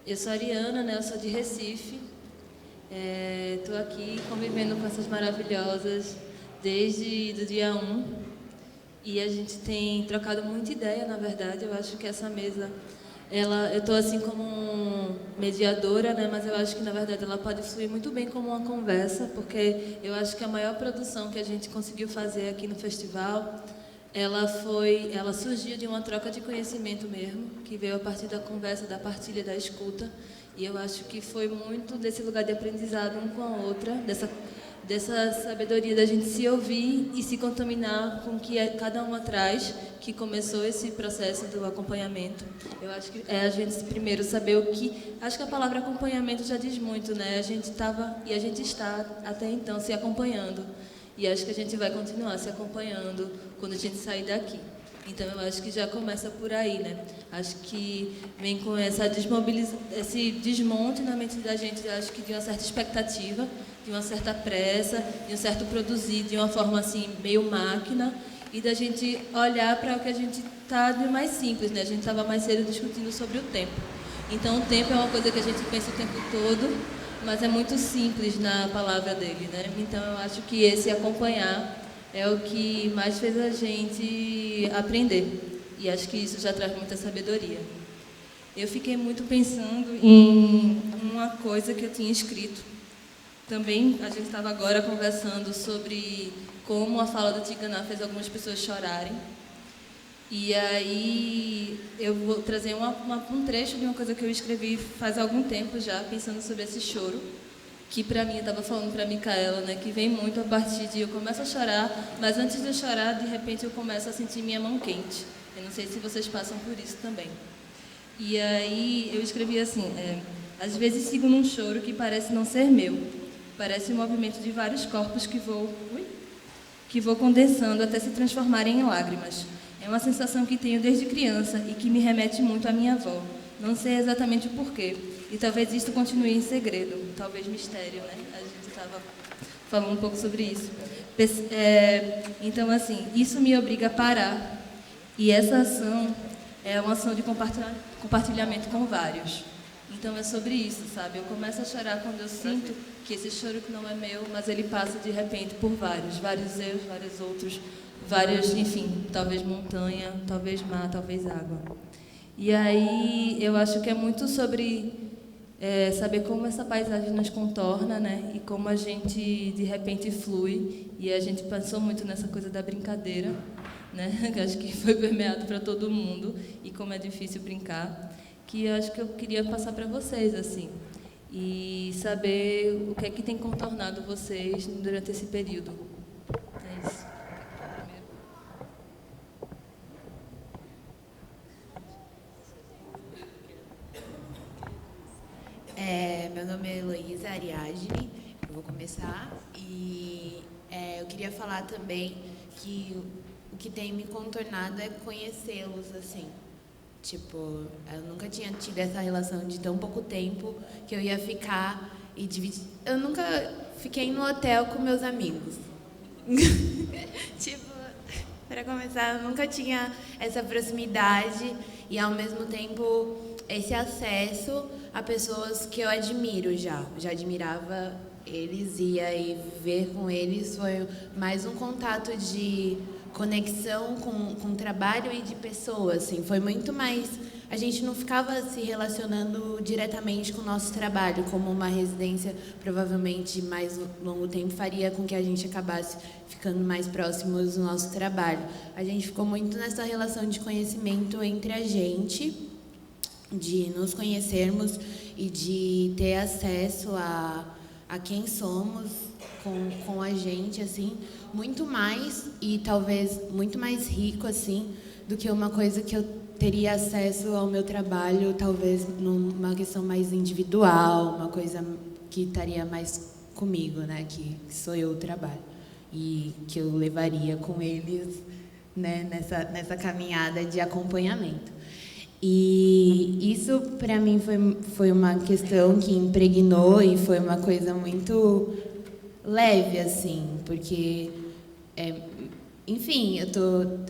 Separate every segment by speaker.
Speaker 1: Eu sou a Ariana, né? Eu sou de Recife. Estou aqui convivendo com essas maravilhosas desde o dia 1. E a gente tem trocado muita ideia, na verdade. Eu acho que essa mesa, eu estou assim como mediadora, né? Mas eu acho que, na verdade, ela pode fluir muito bem como uma conversa, porque eu acho que a maior produção que a gente conseguiu fazer aqui no festival, ela surgiu de uma troca de conhecimento mesmo, que veio a partir da conversa, da partilha, da escuta. E eu acho que foi muito desse lugar de aprendizado um com a outra, dessa sabedoria da gente se ouvir e se contaminar com o que cada uma traz, que começou esse processo do acompanhamento. Eu acho que é a gente primeiro saber o que... Acho que a palavra acompanhamento já diz muito, né? A gente estava e a gente está até então se acompanhando. E acho que a gente vai continuar se acompanhando quando a gente sair daqui. Então, eu acho que já começa por aí, né? Acho que vem com esse desmonte na mente da gente, acho que de uma certa expectativa, de uma certa pressa, de um certo produzir, de uma forma assim, meio máquina, e da gente olhar para o que a gente está de mais simples, né? A gente estava mais cedo discutindo sobre o tempo. Então, o tempo é uma coisa que a gente pensa o tempo todo, mas é muito simples na palavra dele, né? Então, eu acho que esse acompanhar é o que mais fez a gente aprender. E acho que isso já traz muita sabedoria. Eu fiquei muito pensando em uma coisa que eu tinha escrito. Também a gente estava agora conversando sobre como a fala do Tigana fez algumas pessoas chorarem. E aí eu vou trazer um trecho de uma coisa que eu escrevi faz algum tempo já, pensando sobre esse choro, que para mim, eu estava falando para a Micaela, né, que vem muito a partir de eu começo a chorar, mas antes de eu chorar, de repente eu começo a sentir minha mão quente. Eu não sei se vocês passam por isso também. E aí eu escrevi assim, às vezes sigo num choro que parece não ser meu, parece o movimento de vários corpos que vou condensando até se transformarem em lágrimas. É uma sensação que tenho desde criança e que me remete muito à minha avó. Não sei exatamente o porquê. E talvez isto continue em segredo, talvez mistério, né? A gente estava falando um pouco sobre isso. Então, assim, isso me obriga a parar. E essa ação é uma ação de compartilhamento com vários. Então, é sobre isso, sabe? Eu começo a chorar quando eu sinto que esse choro que não é meu, mas ele passa de repente por vários eus, vários outros, vários, enfim, talvez montanha, talvez mar, talvez água. E aí eu acho que é muito sobre saber como essa paisagem nos contorna, né? E como a gente de repente flui. E a gente pensou muito nessa coisa da brincadeira, né? Que acho que foi permeado para todo mundo e como é difícil brincar. Que eu acho que eu queria passar para vocês assim e saber o que é que tem contornado vocês durante esse período. É isso.
Speaker 2: Meu nome é Heloísa Ariadne, eu vou começar e eu queria falar também que o que tem me contornado é conhecê-los, assim. Tipo, eu nunca tinha tido essa relação de tão pouco tempo que eu ia ficar e dividir. Eu nunca fiquei no hotel com meus amigos. Tipo, para começar, eu nunca tinha essa proximidade e, ao mesmo tempo, esse acesso a pessoas que eu admiro já. Já admirava eles e aí ver com eles foi mais um contato de conexão com o trabalho e de pessoas, assim. Foi muito mais... A gente não ficava se relacionando diretamente com o nosso trabalho, como uma residência provavelmente mais longo tempo faria com que a gente acabasse ficando mais próximos do nosso trabalho. A gente ficou muito nessa relação de conhecimento entre a gente, de nos conhecermos e de ter acesso a quem somos com a gente, assim, muito mais e talvez muito mais rico, assim, do que uma coisa que eu teria acesso ao meu trabalho, talvez numa questão mais individual, uma coisa que estaria mais comigo, né, que sou eu o trabalho e que eu levaria com eles, né, nessa caminhada de acompanhamento. E isso, para mim, foi uma questão que impregnou e foi uma coisa muito leve, assim, porque Enfim, eu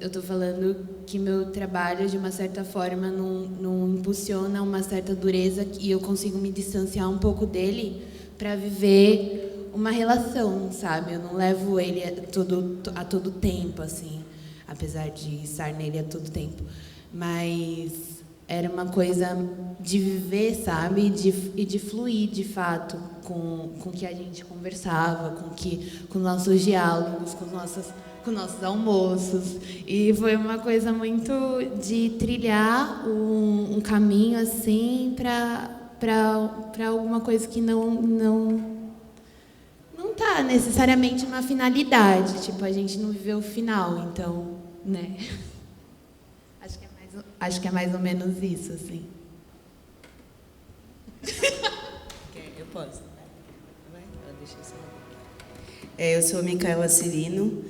Speaker 2: tô falando que meu trabalho, de uma certa forma, não impulsiona uma certa dureza e eu consigo me distanciar um pouco dele para viver uma relação, sabe? Eu não levo ele a todo tempo, assim, apesar de estar nele a todo tempo. Mas era uma coisa de viver, sabe? E de fluir, de fato, com o que a gente conversava, com nossos diálogos, com nossos almoços. E foi uma coisa muito de trilhar um caminho assim para alguma coisa que não tá necessariamente uma finalidade. Tipo, a gente não viveu o final, então, né? Acho que é mais ou menos isso, assim.
Speaker 3: Eu posso? Deixa eu só... eu sou Micaela Cirino.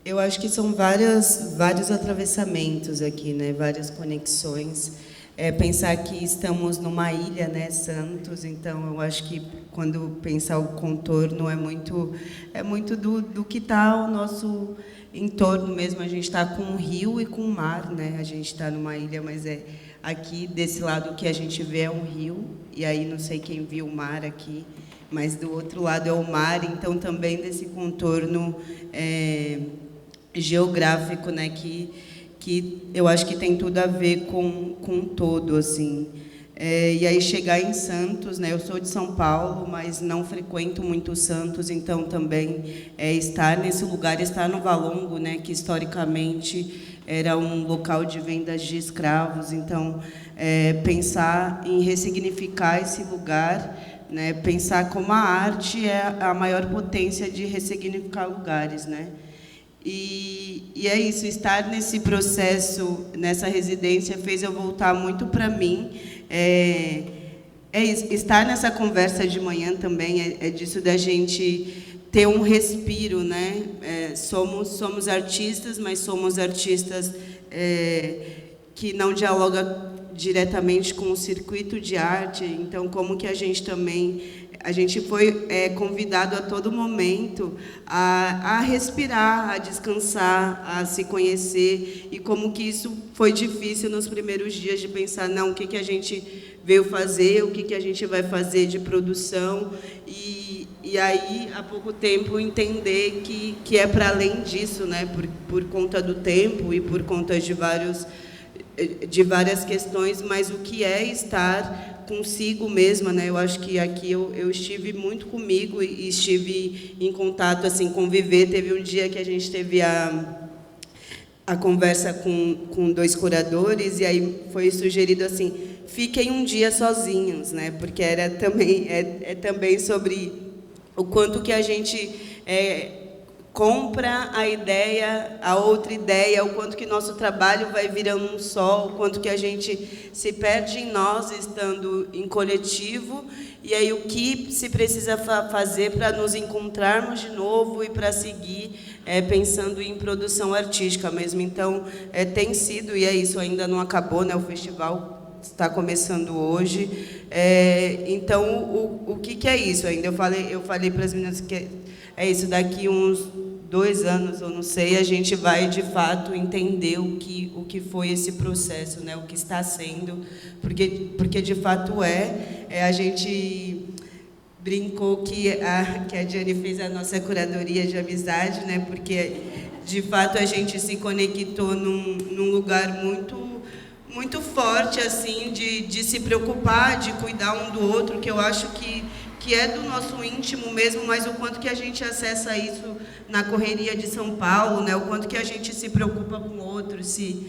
Speaker 3: Eu acho que são vários atravessamentos aqui, né? Várias conexões. Pensar que estamos numa ilha, né, Santos, então eu acho que quando pensar o contorno é muito do que está ao nosso entorno mesmo. A gente está com o rio e com o mar, né? A gente está numa ilha, mas aqui desse lado o que a gente vê é um rio, e aí não sei quem viu o mar aqui, mas do outro lado é o mar, então também desse contorno geográfico, né, que eu acho que tem tudo a ver com o todo, assim. E aí chegar em Santos, né, eu sou de São Paulo, mas não frequento muito Santos, então também estar nesse lugar, estar no Valongo, né, que historicamente era um local de vendas de escravos, então pensar em ressignificar esse lugar, né, pensar como a arte é a maior potência de ressignificar lugares, né? E é isso, estar nesse processo, nessa residência, fez eu voltar muito para mim. Isso, estar nessa conversa de manhã também é disso da gente ter um respiro, né? Somos artistas, mas somos artistas que não dialogam diretamente com o circuito de arte. Então, como que a gente também... A gente foi convidado a todo momento a respirar, a descansar, a se conhecer, e como que isso foi difícil nos primeiros dias de pensar, não, o que a gente veio fazer, o que a gente vai fazer de produção, e aí, há pouco tempo, entender que é para além disso, né, por conta do tempo e por conta de várias questões, mas o que é estar consigo mesma, né? Eu acho que aqui eu estive muito comigo e estive em contato, assim, conviver. Teve um dia que a gente teve a conversa com 2 curadores, e aí foi sugerido assim, fiquem um dia sozinhos, né? Porque era também também sobre o quanto que a gente compra a ideia, a outra ideia, o quanto que nosso trabalho vai virando um só, o quanto que a gente se perde em nós estando em coletivo, e aí o que se precisa fazer para nos encontrarmos de novo e para seguir pensando em produção artística mesmo. Então, tem sido, e é isso, ainda não acabou, né? O festival está começando hoje. Então, o que é isso ainda? Eu falei para as meninas que é isso, daqui uns 2 anos, eu não sei, a gente vai, de fato, entender o que foi esse processo, né? O que está sendo, porque de fato a gente brincou que a Diane fez a nossa curadoria de amizade, né? Porque, de fato, a gente se conectou num lugar muito forte, assim, de se preocupar, de cuidar um do outro, que eu acho que é do nosso íntimo mesmo, mas o quanto que a gente acessa isso na correria de São Paulo, né? O quanto que a gente se preocupa com o outro, se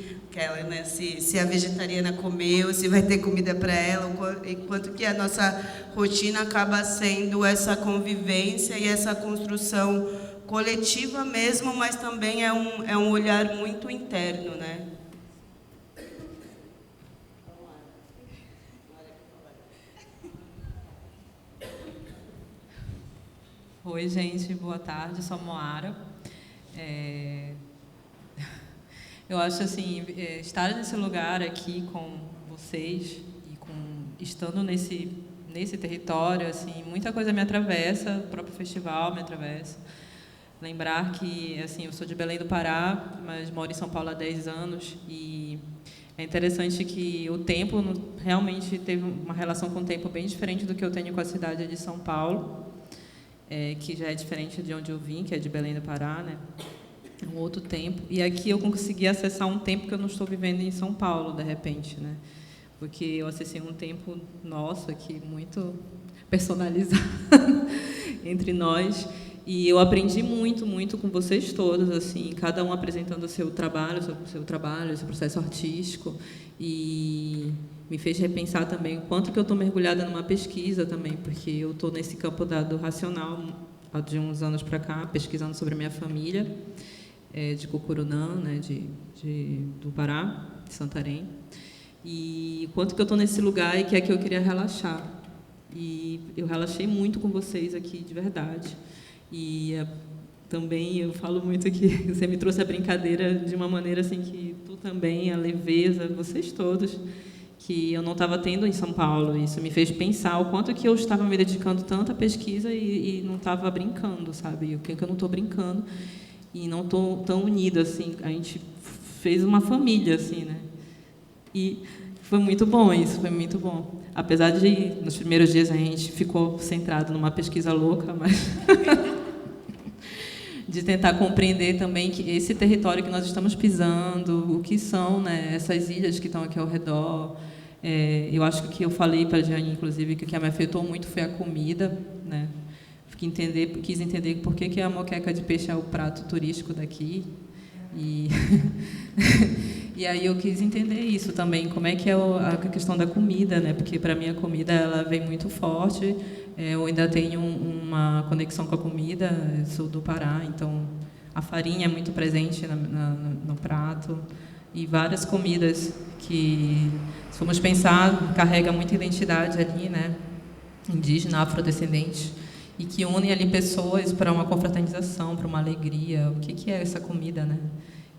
Speaker 3: a vegetariana comeu, se vai ter comida para ela, e quanto que a nossa rotina acaba sendo essa convivência e essa construção coletiva mesmo, mas também é um olhar muito interno, né?
Speaker 4: Oi, gente, boa tarde, sou a Moara. Eu acho assim, estar nesse lugar aqui com vocês e estando nesse território, assim, muita coisa me atravessa, o próprio festival me atravessa, lembrar que, assim, eu sou de Belém do Pará, mas moro em São Paulo há 10 anos, e é interessante que o tempo realmente teve uma relação com o tempo bem diferente do que eu tenho com a cidade de São Paulo, que já é diferente de onde eu vim, que é de Belém do Pará, né? É um outro tempo. E aqui eu consegui acessar um tempo que eu não estou vivendo em São Paulo, de repente, né? Porque eu acessei um tempo nosso aqui, muito personalizado entre nós. E eu aprendi muito, muito com vocês todos, assim, cada um apresentando o seu trabalho, o seu processo artístico, e me fez repensar também o quanto que eu estou mergulhada numa pesquisa também, porque eu estou nesse campo do racional há de uns anos para cá, pesquisando sobre a minha família, de Cucurunã, né, do Pará, de Santarém, e o quanto que eu estou nesse lugar e que é que eu queria relaxar. E eu relaxei muito com vocês aqui, de verdade. E também eu falo muito que você me trouxe a brincadeira de uma maneira assim que tu também, a leveza, vocês todos, que eu não estava tendo em São Paulo. Isso me fez pensar o quanto que eu estava me dedicando tanto à pesquisa e não estava brincando, sabe? O que eu não estou brincando e não estou tão unida assim. A gente fez uma família, assim, né? E foi muito bom isso, foi muito bom. Apesar de, nos primeiros dias, a gente ficou centrado numa pesquisa louca, mas de tentar compreender também que esse território que nós estamos pisando, o que são, né, essas ilhas que estão aqui ao redor. Eu acho que o que eu falei para a Jane, inclusive, que o que me afetou muito foi a comida, né? Quis entender por que a moqueca de peixe é o prato turístico daqui. E e aí eu quis entender isso também, como é que é a questão da comida, né? Porque para mim a comida ela vem muito forte. Eu ainda tenho uma conexão com a comida, sou do Pará, então a farinha é muito presente no prato e várias comidas que, se formos pensar, carrega muita identidade ali, né? Indígena, afrodescendente, e que unem ali pessoas para uma confraternização, para uma alegria. O que é essa comida, né?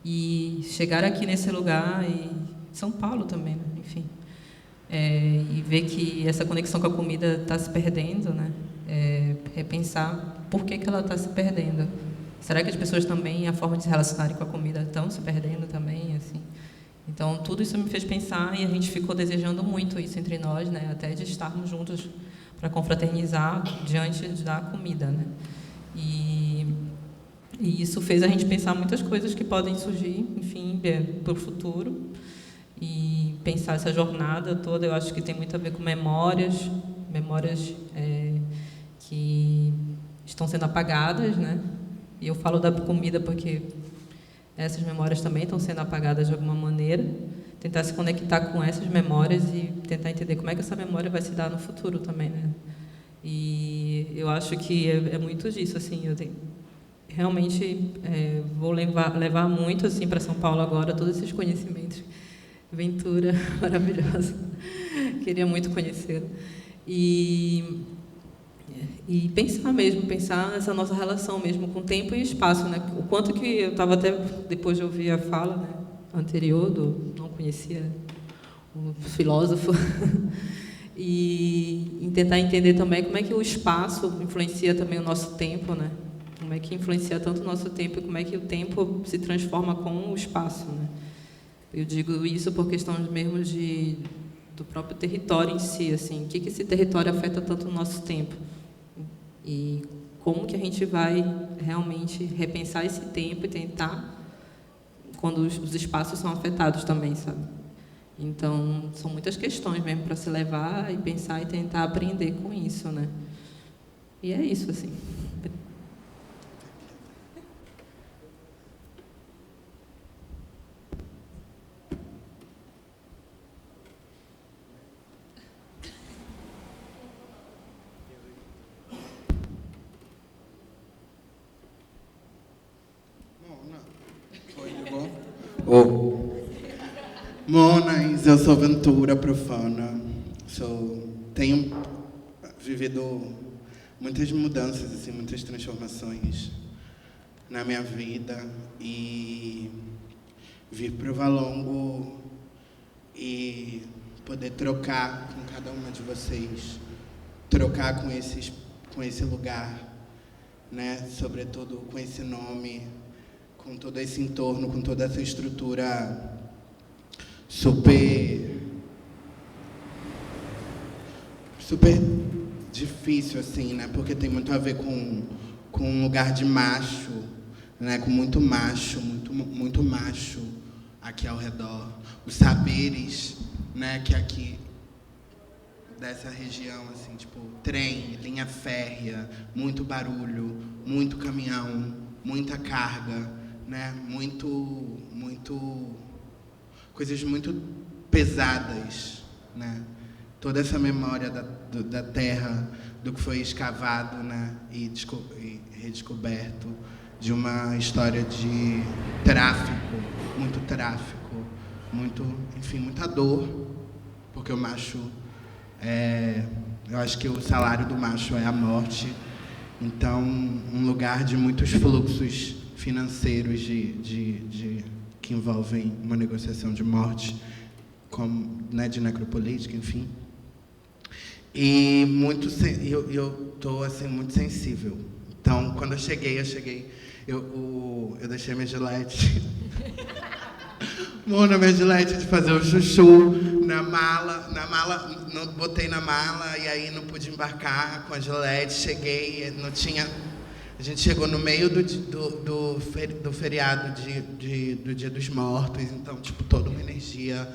Speaker 4: E chegar aqui nesse lugar, e São Paulo também, né? Enfim, e ver que essa conexão com a comida está se perdendo, né? Repensar por que ela está se perdendo. Será que as pessoas também, a forma de se relacionarem com a comida, estão se perdendo também, assim? Então, tudo isso me fez pensar e a gente ficou desejando muito isso entre nós, né? Até de estarmos juntos para confraternizar diante da comida, né? E isso fez a gente pensar muitas coisas que podem surgir, enfim, para o futuro. E pensar essa jornada toda, eu acho que tem muito a ver com memórias que estão sendo apagadas, né? E eu falo da comida porque essas memórias também estão sendo apagadas de alguma maneira. Tentar se conectar com essas memórias e tentar entender como é que essa memória vai se dar no futuro também, né? E eu acho que é muito disso, assim, realmente vou levar muito assim para São Paulo agora todos esses conhecimentos. Aventura maravilhosa, queria muito conhecê-lo e pensar nessa nossa relação mesmo com tempo e espaço, né? O quanto que eu estava até depois de ouvir a fala, né, anterior não conhecia o filósofo e tentar entender também como é que o espaço influencia também o nosso tempo, né? Como é que influencia tanto o nosso tempo e como é que o tempo se transforma com o espaço, né? Eu digo isso por questão mesmo do próprio território em si, assim, o que esse território afeta tanto o nosso tempo e como que a gente vai realmente repensar esse tempo e tentar quando os espaços são afetados também, sabe? Então, são muitas questões mesmo para se levar e pensar e tentar aprender com isso, né? E é isso, assim.
Speaker 5: Monas, eu sou Ventura Profana. Tenho vivido muitas mudanças, assim, muitas transformações na minha vida e vir para o Valongo e poder trocar com cada uma de vocês, trocar com esse lugar né? Sobretudo com esse nome, com todo esse entorno, com toda essa estrutura super difícil, assim, né? Porque tem muito a ver com um lugar de macho, né? Com muito macho aqui ao redor. Os saberes, né? Que aqui dessa região, assim, tipo, trem, linha férrea, muito barulho, muito caminhão, muita carga, né? Coisas muito pesadas, né? Toda essa memória da terra, do que foi escavado, né? E redescoberto, de uma história de tráfico, enfim, muita dor, porque o macho eu acho que o salário do macho é a morte. Então, um lugar de muitos fluxos financeiros que envolvem uma negociação de morte, como, né, de necropolítica, enfim. E eu estou assim, muito sensível. Então, quando eu cheguei, eu deixei minha gilete. Mona, minha gilete de fazer o chuchu na mala, botei na mala e aí não pude embarcar com a gilete. Cheguei, não tinha. A gente chegou no meio do feriado do Dia dos Mortos, então, tipo, toda uma energia,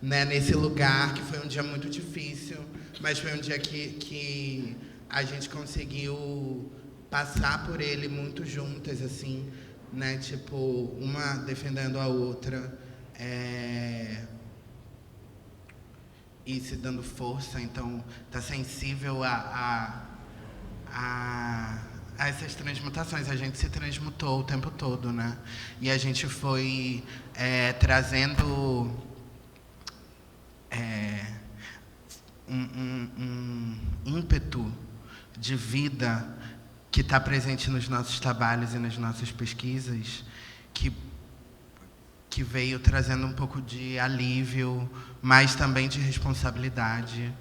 Speaker 5: né, nesse lugar, que foi um dia muito difícil, mas foi um dia que a gente conseguiu passar por ele muito juntas, assim, né, tipo, uma defendendo a outra, e se dando força. Então, tá sensível a essas transmutações. A gente se transmutou o tempo todo, né? E a gente foi trazendo um ímpeto de vida que está presente nos nossos trabalhos e nas nossas pesquisas, que veio trazendo um pouco de alívio, mas também de responsabilidade.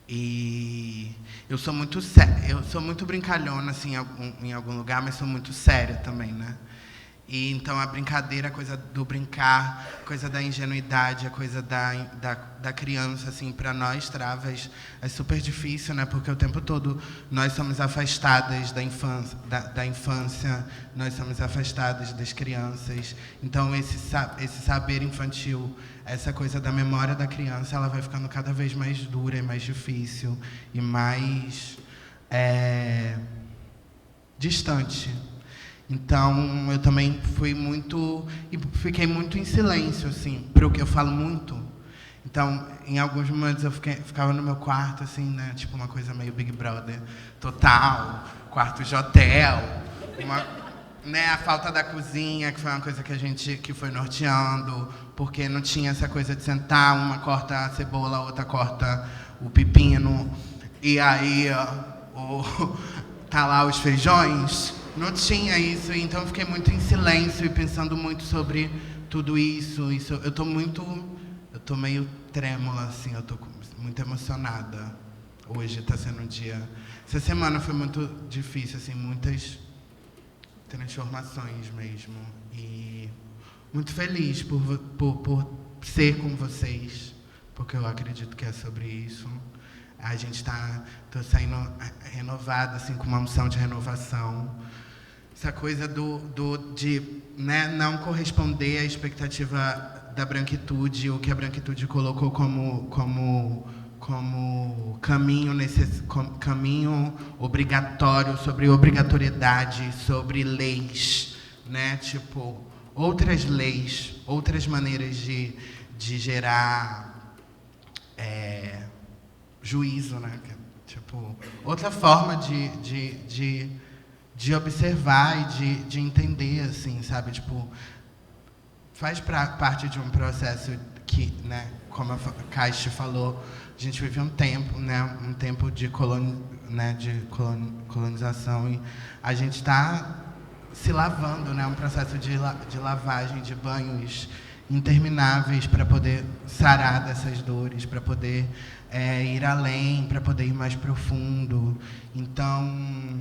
Speaker 5: E eu sou muito brincalhona, assim, em algum lugar, mas sou muito séria também, né? E então a brincadeira, a coisa do brincar, a coisa da ingenuidade, a coisa da criança, assim, para nós travas é super difícil, né? Porque o tempo todo nós somos afastadas da infância, nós somos afastadas das crianças. Então esse saber infantil, essa coisa da memória da criança, ela vai ficando cada vez mais dura e mais difícil e mais distante. Então, eu também fiquei muito em silêncio, assim, porque eu falo muito. Então, em alguns momentos eu ficava no meu quarto, assim, né, tipo uma coisa meio Big Brother total, quarto de hotel, né, a falta da cozinha, que foi uma coisa que foi norteando, porque não tinha essa coisa de sentar, uma corta a cebola, a outra corta o pepino, e aí tá lá os feijões. Não tinha isso, então eu fiquei muito em silêncio e pensando muito sobre tudo isso. Eu tô meio trêmula, assim, eu tô muito emocionada. Hoje está sendo um dia. Essa semana foi muito difícil, assim, muitas transformações mesmo. E muito feliz por ser com vocês, porque eu acredito que é sobre isso. A gente tô saindo renovada, assim, com uma unção de renovação. Essa coisa de, né, não corresponder à expectativa da branquitude, o que a branquitude colocou como caminho obrigatório, sobre obrigatoriedade, sobre leis, né? Tipo, outras leis, outras maneiras de gerar juízo, né? Tipo, outra forma de observar e de entender, assim, sabe? Tipo, faz parte de um processo que, né, como a Caixa falou, a gente vive um tempo, né, um tempo de colonização, e a gente está se lavando, né, um processo de lavagem, de banhos intermináveis para poder sarar dessas dores, para poder ir além, para poder ir mais profundo. Então,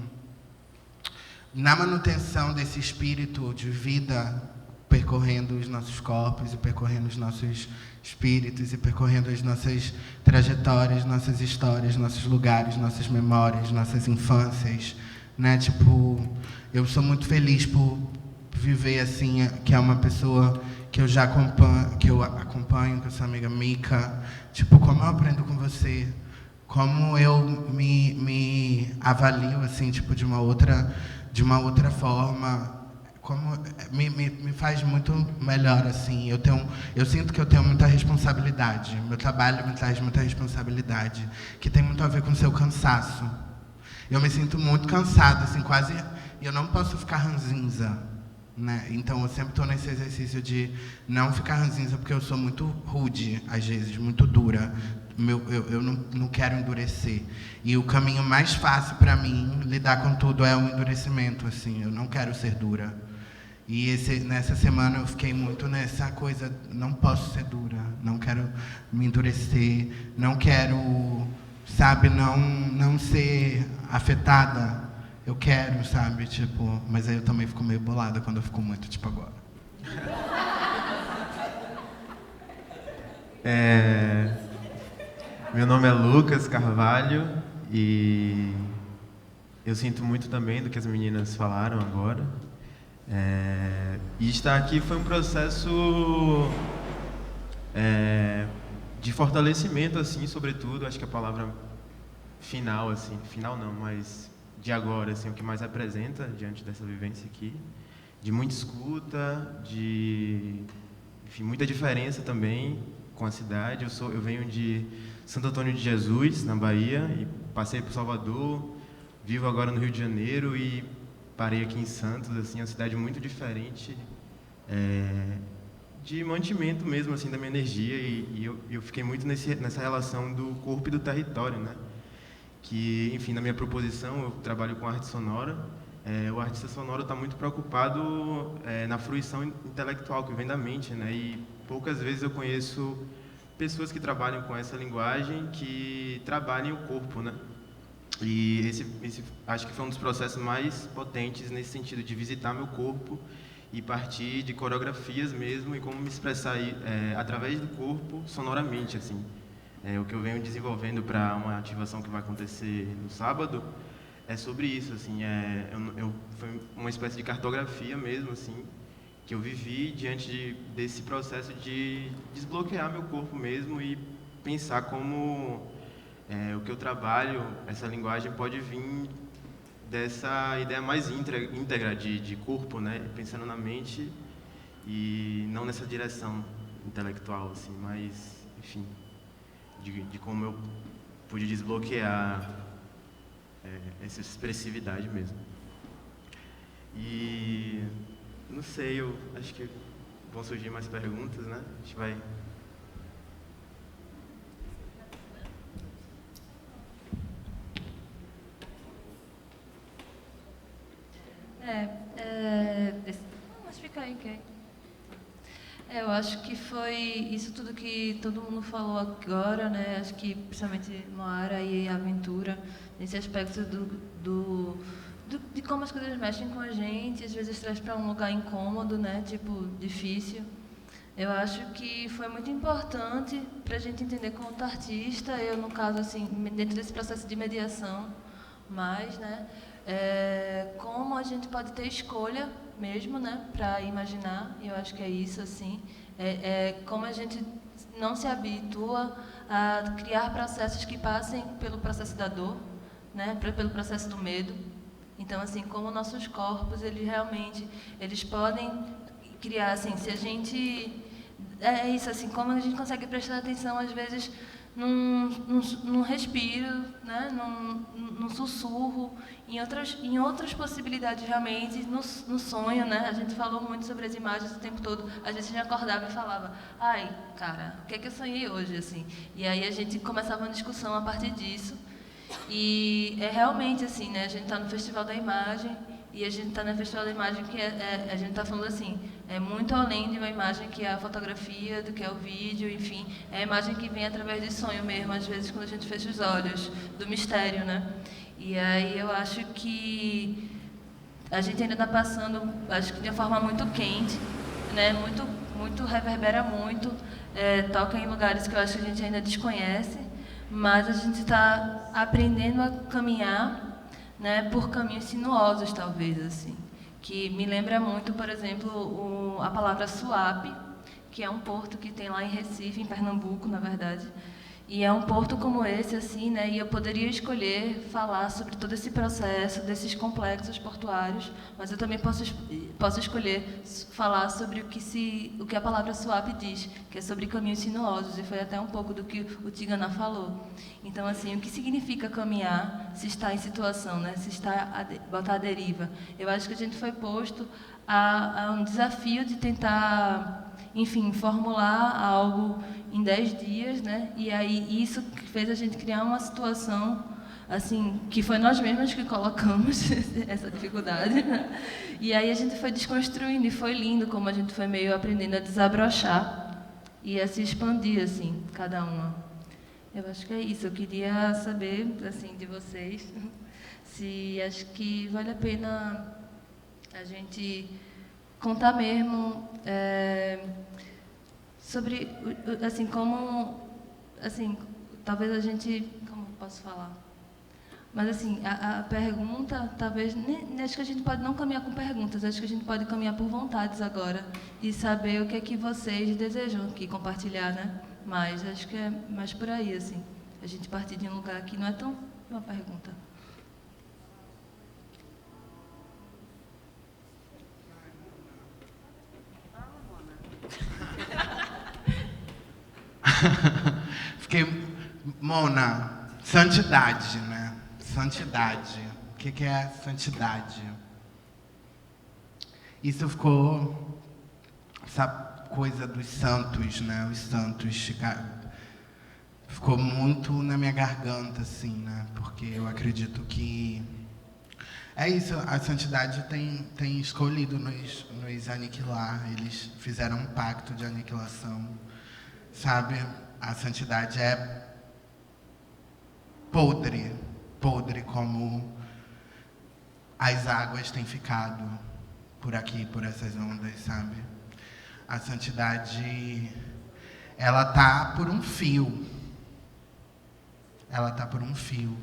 Speaker 5: na manutenção desse espírito de vida percorrendo os nossos corpos e percorrendo os nossos espíritos e percorrendo as nossas trajetórias, nossas histórias, nossos lugares, nossas memórias, nossas infâncias, né? Tipo, eu sou muito feliz por viver assim, que é uma pessoa que eu já acompanho, que eu sou amiga Mica, tipo, como eu aprendo com você, como eu me avalio assim, tipo, de uma outra forma, como me faz muito melhor assim. Eu sinto que eu tenho muita responsabilidade. Meu trabalho me traz muita responsabilidade, que tem muito a ver com o seu cansaço. Eu me sinto muito cansada, assim, quase, e eu não posso ficar ranzinza, né? Então eu sempre estou nesse exercício de não ficar ranzinza, porque eu sou muito rude, às vezes, muito dura. Eu não quero endurecer. E o caminho mais fácil para mim lidar com tudo é o endurecimento, assim. Eu não quero ser dura. E nessa semana eu fiquei muito nessa coisa, não posso ser dura, não quero me endurecer, não quero, sabe, não ser afetada. Eu quero, sabe, tipo, mas aí eu também fico meio bolada quando eu fico muito, tipo, agora.
Speaker 6: Meu nome é Lucas Carvalho e eu sinto muito também do que as meninas falaram agora. E estar aqui foi um processo de fortalecimento, assim, sobretudo. Acho que a palavra final, assim, final não, mas de agora, assim, o que mais representa diante dessa vivência aqui, de muita escuta, enfim, muita diferença também com a cidade. Eu venho de Santo Antônio de Jesus, na Bahia, e passei por Salvador, vivo agora no Rio de Janeiro e parei aqui em Santos, assim, uma cidade muito diferente, de mantimento mesmo, assim, da minha energia, e eu fiquei muito nessa relação do corpo e do território, né? Que, enfim, na minha proposição, eu trabalho com arte sonora. O artista sonoro está muito preocupado na fruição intelectual que vem da mente, né? E poucas vezes eu conheço pessoas que trabalham com essa linguagem, que trabalhem o corpo, né? E esse acho que foi um dos processos mais potentes nesse sentido, de visitar meu corpo e partir de coreografias mesmo, e como me expressar através do corpo, sonoramente, assim. O que eu venho desenvolvendo para uma ativação que vai acontecer no sábado é sobre isso, assim. Foi uma espécie de cartografia mesmo, assim, que eu vivi diante desse processo de desbloquear meu corpo mesmo e pensar como o que eu trabalho, essa linguagem pode vir dessa ideia mais íntegra de corpo, né? Pensando na mente e não nessa direção intelectual, assim, mas, enfim, de como eu pude desbloquear essa expressividade mesmo. E não sei, eu acho que vão surgir mais perguntas, né? A gente vai...
Speaker 1: Mas fica aí, ok. Eu acho que foi isso tudo que todo mundo falou agora, né? Acho que principalmente Moara e Aventura, nesse aspecto de como as coisas mexem com a gente, às vezes traz para um lugar incômodo, né? Tipo, difícil. Eu acho que foi muito importante para a gente entender como artista, eu no caso, assim, dentro desse processo de mediação, mais, né? Como a gente pode ter escolha mesmo, né, para imaginar, e eu acho que é isso, assim, como a gente não se habitua a criar processos que passem pelo processo da dor, né, pelo processo do medo. Então, assim, como nossos corpos, eles podem criar, assim, se a gente... É isso, assim, como a gente consegue prestar atenção, às vezes, num respiro, né, num sussurro, em outras possibilidades realmente, no sonho, né? A gente falou muito sobre as imagens o tempo todo. Às vezes a gente acordava e falava, ai, cara, o que é que eu sonhei hoje, assim? E aí a gente começava uma discussão a partir disso. E é realmente assim, né? A gente está no Festival da Imagem, e a gente está no Festival da Imagem que a gente está falando assim, é muito além de uma imagem que é a fotografia, do que é o vídeo, enfim, é a imagem que vem através de sonho mesmo, às vezes quando a gente fecha os olhos, do mistério, né? E aí eu acho que a gente ainda está passando, acho que de uma forma muito quente, né? Muito reverbera muito, toca em lugares que eu acho que a gente ainda desconhece, mas a gente está aprendendo a caminhar, né, por caminhos sinuosos, talvez, assim, que me lembra muito, por exemplo, a palavra Suape, que é um porto que tem lá em Recife, em Pernambuco, na verdade. E é um porto como esse, assim, né? E eu poderia escolher falar sobre todo esse processo, desses complexos portuários, mas eu também posso escolher falar sobre o que a palavra Suape diz, que é sobre caminhos sinuosos, e foi até um pouco do que o Tigana falou. Então, assim, o que significa caminhar se está em situação, né? Se está botar à deriva? Eu acho que a gente foi posto a um desafio de tentar, enfim, formular algo em 10 dias, né? E aí isso fez a gente criar uma situação, assim, que foi nós mesmos que colocamos essa dificuldade. E aí a gente foi desconstruindo, e foi lindo como a gente foi meio aprendendo a desabrochar e a se expandir, assim, cada uma. Eu acho que é isso. Eu queria saber, assim, de vocês, se acho que vale a pena a gente contar mesmo sobre, assim, como, assim, talvez a gente, como posso falar? Mas, assim, a pergunta, talvez, acho que a gente pode não caminhar com perguntas, acho que a gente pode caminhar por vontades agora e saber o que é que vocês desejam aqui compartilhar, né? Mas acho que é mais por aí, assim, a gente partir de um lugar que não é tão uma pergunta.
Speaker 5: Fiquei... Mona, santidade, né? Santidade. O que é santidade? Isso ficou... Essa coisa dos santos, né? Os santos ficou muito na minha garganta, assim, né? Porque eu acredito que... É isso, a santidade tem escolhido nos aniquilar. Eles fizeram um pacto de aniquilação. Sabe, a santidade é podre como as águas têm ficado por aqui, por essas ondas, sabe? A santidade, ela tá por um fio. Ela tá por um fio.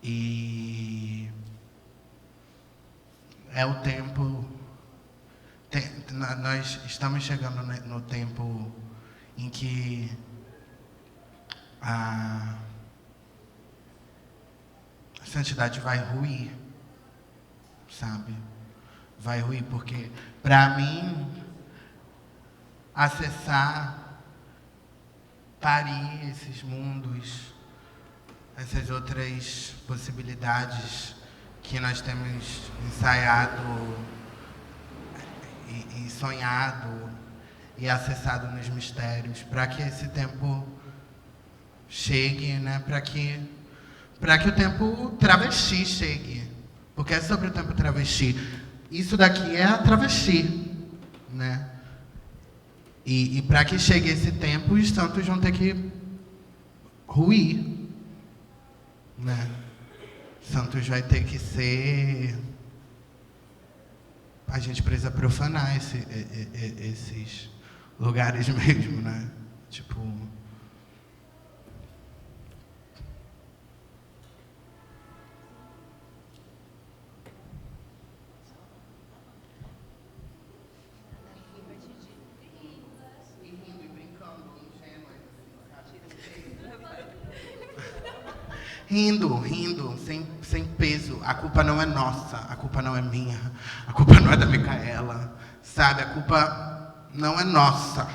Speaker 5: E é o tempo... Nós estamos chegando no tempo em que a santidade vai ruir, sabe? Vai ruir, porque, para mim, acessar, parir esses mundos, essas outras possibilidades que nós temos ensaiado e sonhado e acessado nos mistérios, para que esse tempo chegue, né? Para que o tempo travesti chegue, porque é sobre o tempo travesti. Isso daqui é a travesti, né? E para que chegue esse tempo, os santos vão ter que ruir, né? Santos vai ter que ser... A gente precisa profanar esses lugares mesmo, né? Tipo... Rindo, sem peso. A culpa não é nossa, a culpa não é minha, a culpa não é da Micaela, sabe? A culpa não é nossa,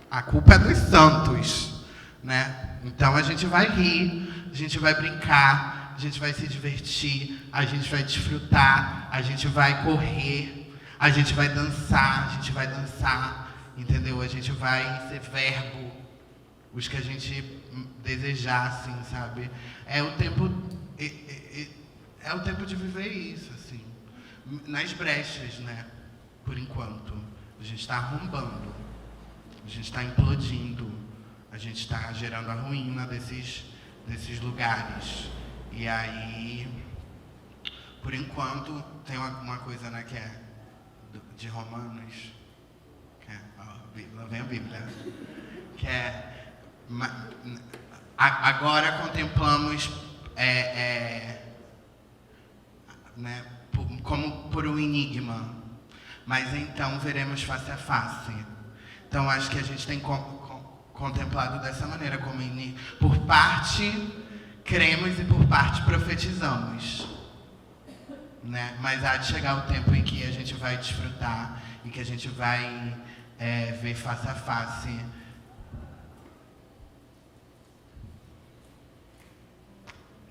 Speaker 5: a culpa é dos santos, né? Então a gente vai rir, a gente vai brincar, a gente vai se divertir, a gente vai desfrutar, a gente vai correr, a gente vai dançar, entendeu? A gente vai ser verbo, os que a gente desejar, assim, sabe? É o tempo de viver isso, assim, nas brechas, né? Por enquanto, a gente está arrombando, a gente está implodindo, a gente está gerando a ruína desses lugares. E aí, por enquanto, tem uma coisa, né, que é de Romanos, que é, lá vem a Bíblia, que é, agora contemplamos, né, como por um enigma, mas então veremos face a face. Então, acho que a gente tem contemplado dessa maneira, como por parte cremos e por parte profetizamos, né? Mas há de chegar o tempo em que a gente vai desfrutar e que a gente vai ver face a face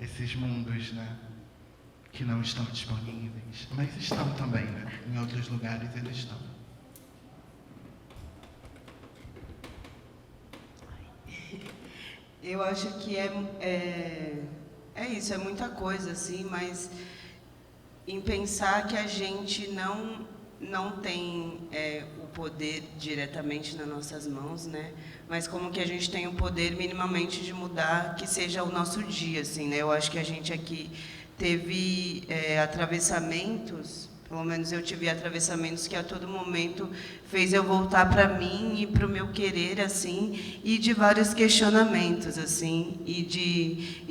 Speaker 5: esses mundos, né, que não estão disponíveis, mas estão também, né? Em outros lugares eles estão.
Speaker 3: Eu acho que é isso, é muita coisa, assim, mas em pensar que a gente não tem o poder diretamente nas nossas mãos, né? Mas como que a gente tem o poder minimamente de mudar, que seja o nosso dia, assim, né? Eu acho que a gente aqui teve atravessamentos, pelo menos eu tive atravessamentos que a todo momento fez eu voltar para mim e para o meu querer, assim, e de vários questionamentos, assim, e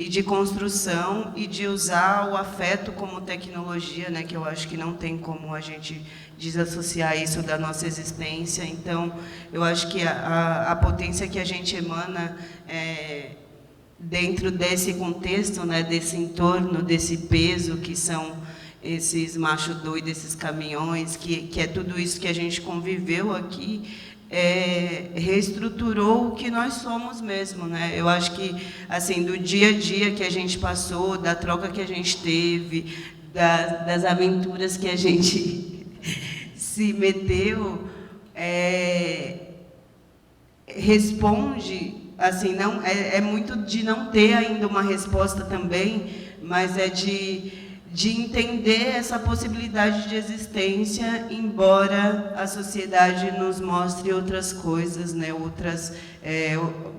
Speaker 3: de construção e de usar o afeto como tecnologia, né, que eu acho que não tem como a gente desassociar isso da nossa existência. Então, eu acho que a potência que a gente emana dentro desse contexto, né, desse entorno, desse peso que são esses machos doidos, esses caminhões, que é tudo isso que a gente conviveu aqui, reestruturou o que nós somos mesmo, né? Eu acho que, assim, do dia a dia que a gente passou, da troca que a gente teve, das aventuras que a gente se meteu, responde, assim, não, é muito de não ter ainda uma resposta também, mas é de entender essa possibilidade de existência, embora a sociedade nos mostre outras coisas, né? Outras,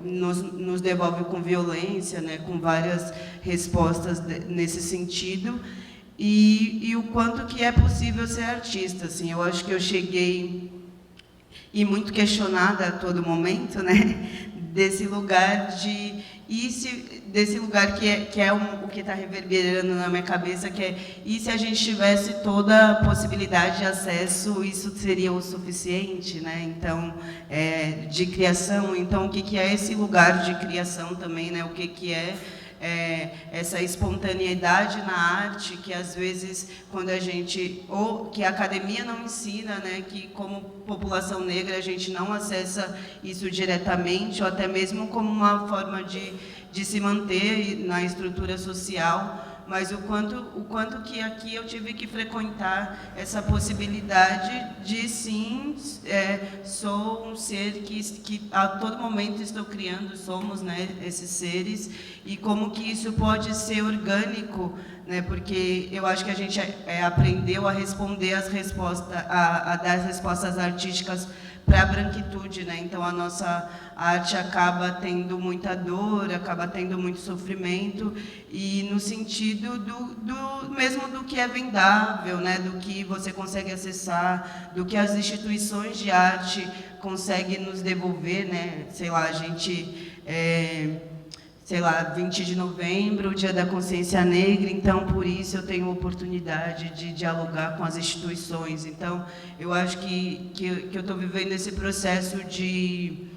Speaker 3: nos devolve com violência, né? Com várias respostas nesse sentido, e o quanto que é possível ser artista, assim. Eu acho que eu cheguei, e muito questionada a todo momento, né? Desse lugar desse lugar que é o que está reverberando na minha cabeça, que é, e se a gente tivesse toda a possibilidade de acesso, isso seria o suficiente, né? Então, de criação. Então, o que é esse lugar de criação também, né? O que é essa espontaneidade na arte, que às vezes, quando a gente, ou que a academia não ensina, né, que como população negra a gente não acessa isso diretamente, ou até mesmo como uma forma de se manter na estrutura social, mas o quanto que aqui eu tive que frequentar essa possibilidade de, sim, sou um ser que a todo momento estou criando, somos, né, esses seres, e como que isso pode ser orgânico, né, porque eu acho que a gente aprendeu a responder as respostas, a dar as respostas artísticas para a branquitude, né? Então a nossa arte acaba tendo muita dor, acaba tendo muito sofrimento, e no sentido mesmo do que é vendável, né? Do que você consegue acessar, do que as instituições de arte conseguem nos devolver, né? Sei lá, a gente sei lá, 20 de novembro, o Dia da Consciência Negra, então, por isso, eu tenho oportunidade de dialogar com as instituições. Então, eu acho que eu estou vivendo esse processo de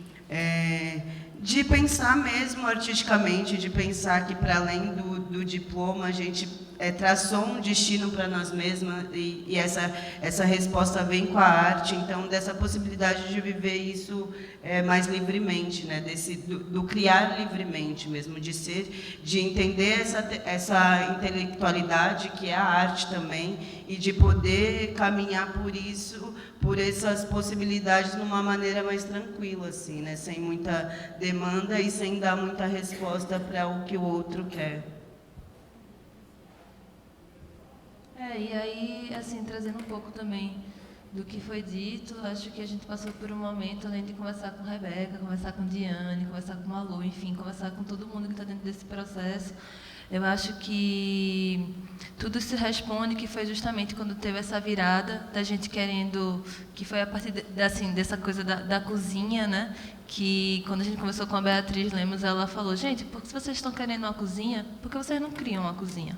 Speaker 3: pensar mesmo artisticamente, de pensar que, para além do diploma, a gente traçou um destino para nós mesmas, e essa resposta vem com a arte. Então, dessa possibilidade de viver isso mais livremente, né? Do criar livremente mesmo, de entender essa intelectualidade que é a arte também, e de poder caminhar por essas possibilidades numa maneira mais tranquila, assim, né? Sem muita demanda e sem dar muita resposta para o que o outro quer.
Speaker 1: E aí, assim, trazendo um pouco também do que foi dito, acho que a gente passou por um momento, além de conversar com a Rebeca, conversar com a Diane, conversar com o Malu, enfim, conversar com todo mundo que está dentro desse processo, Eu acho que tudo se responde, que foi justamente quando teve essa virada da gente querendo, que foi a partir assim, dessa coisa da cozinha, né? Que quando a gente conversou com a Beatriz Lemos, ela falou, gente, porque se vocês estão querendo uma cozinha, por que vocês não criam uma cozinha?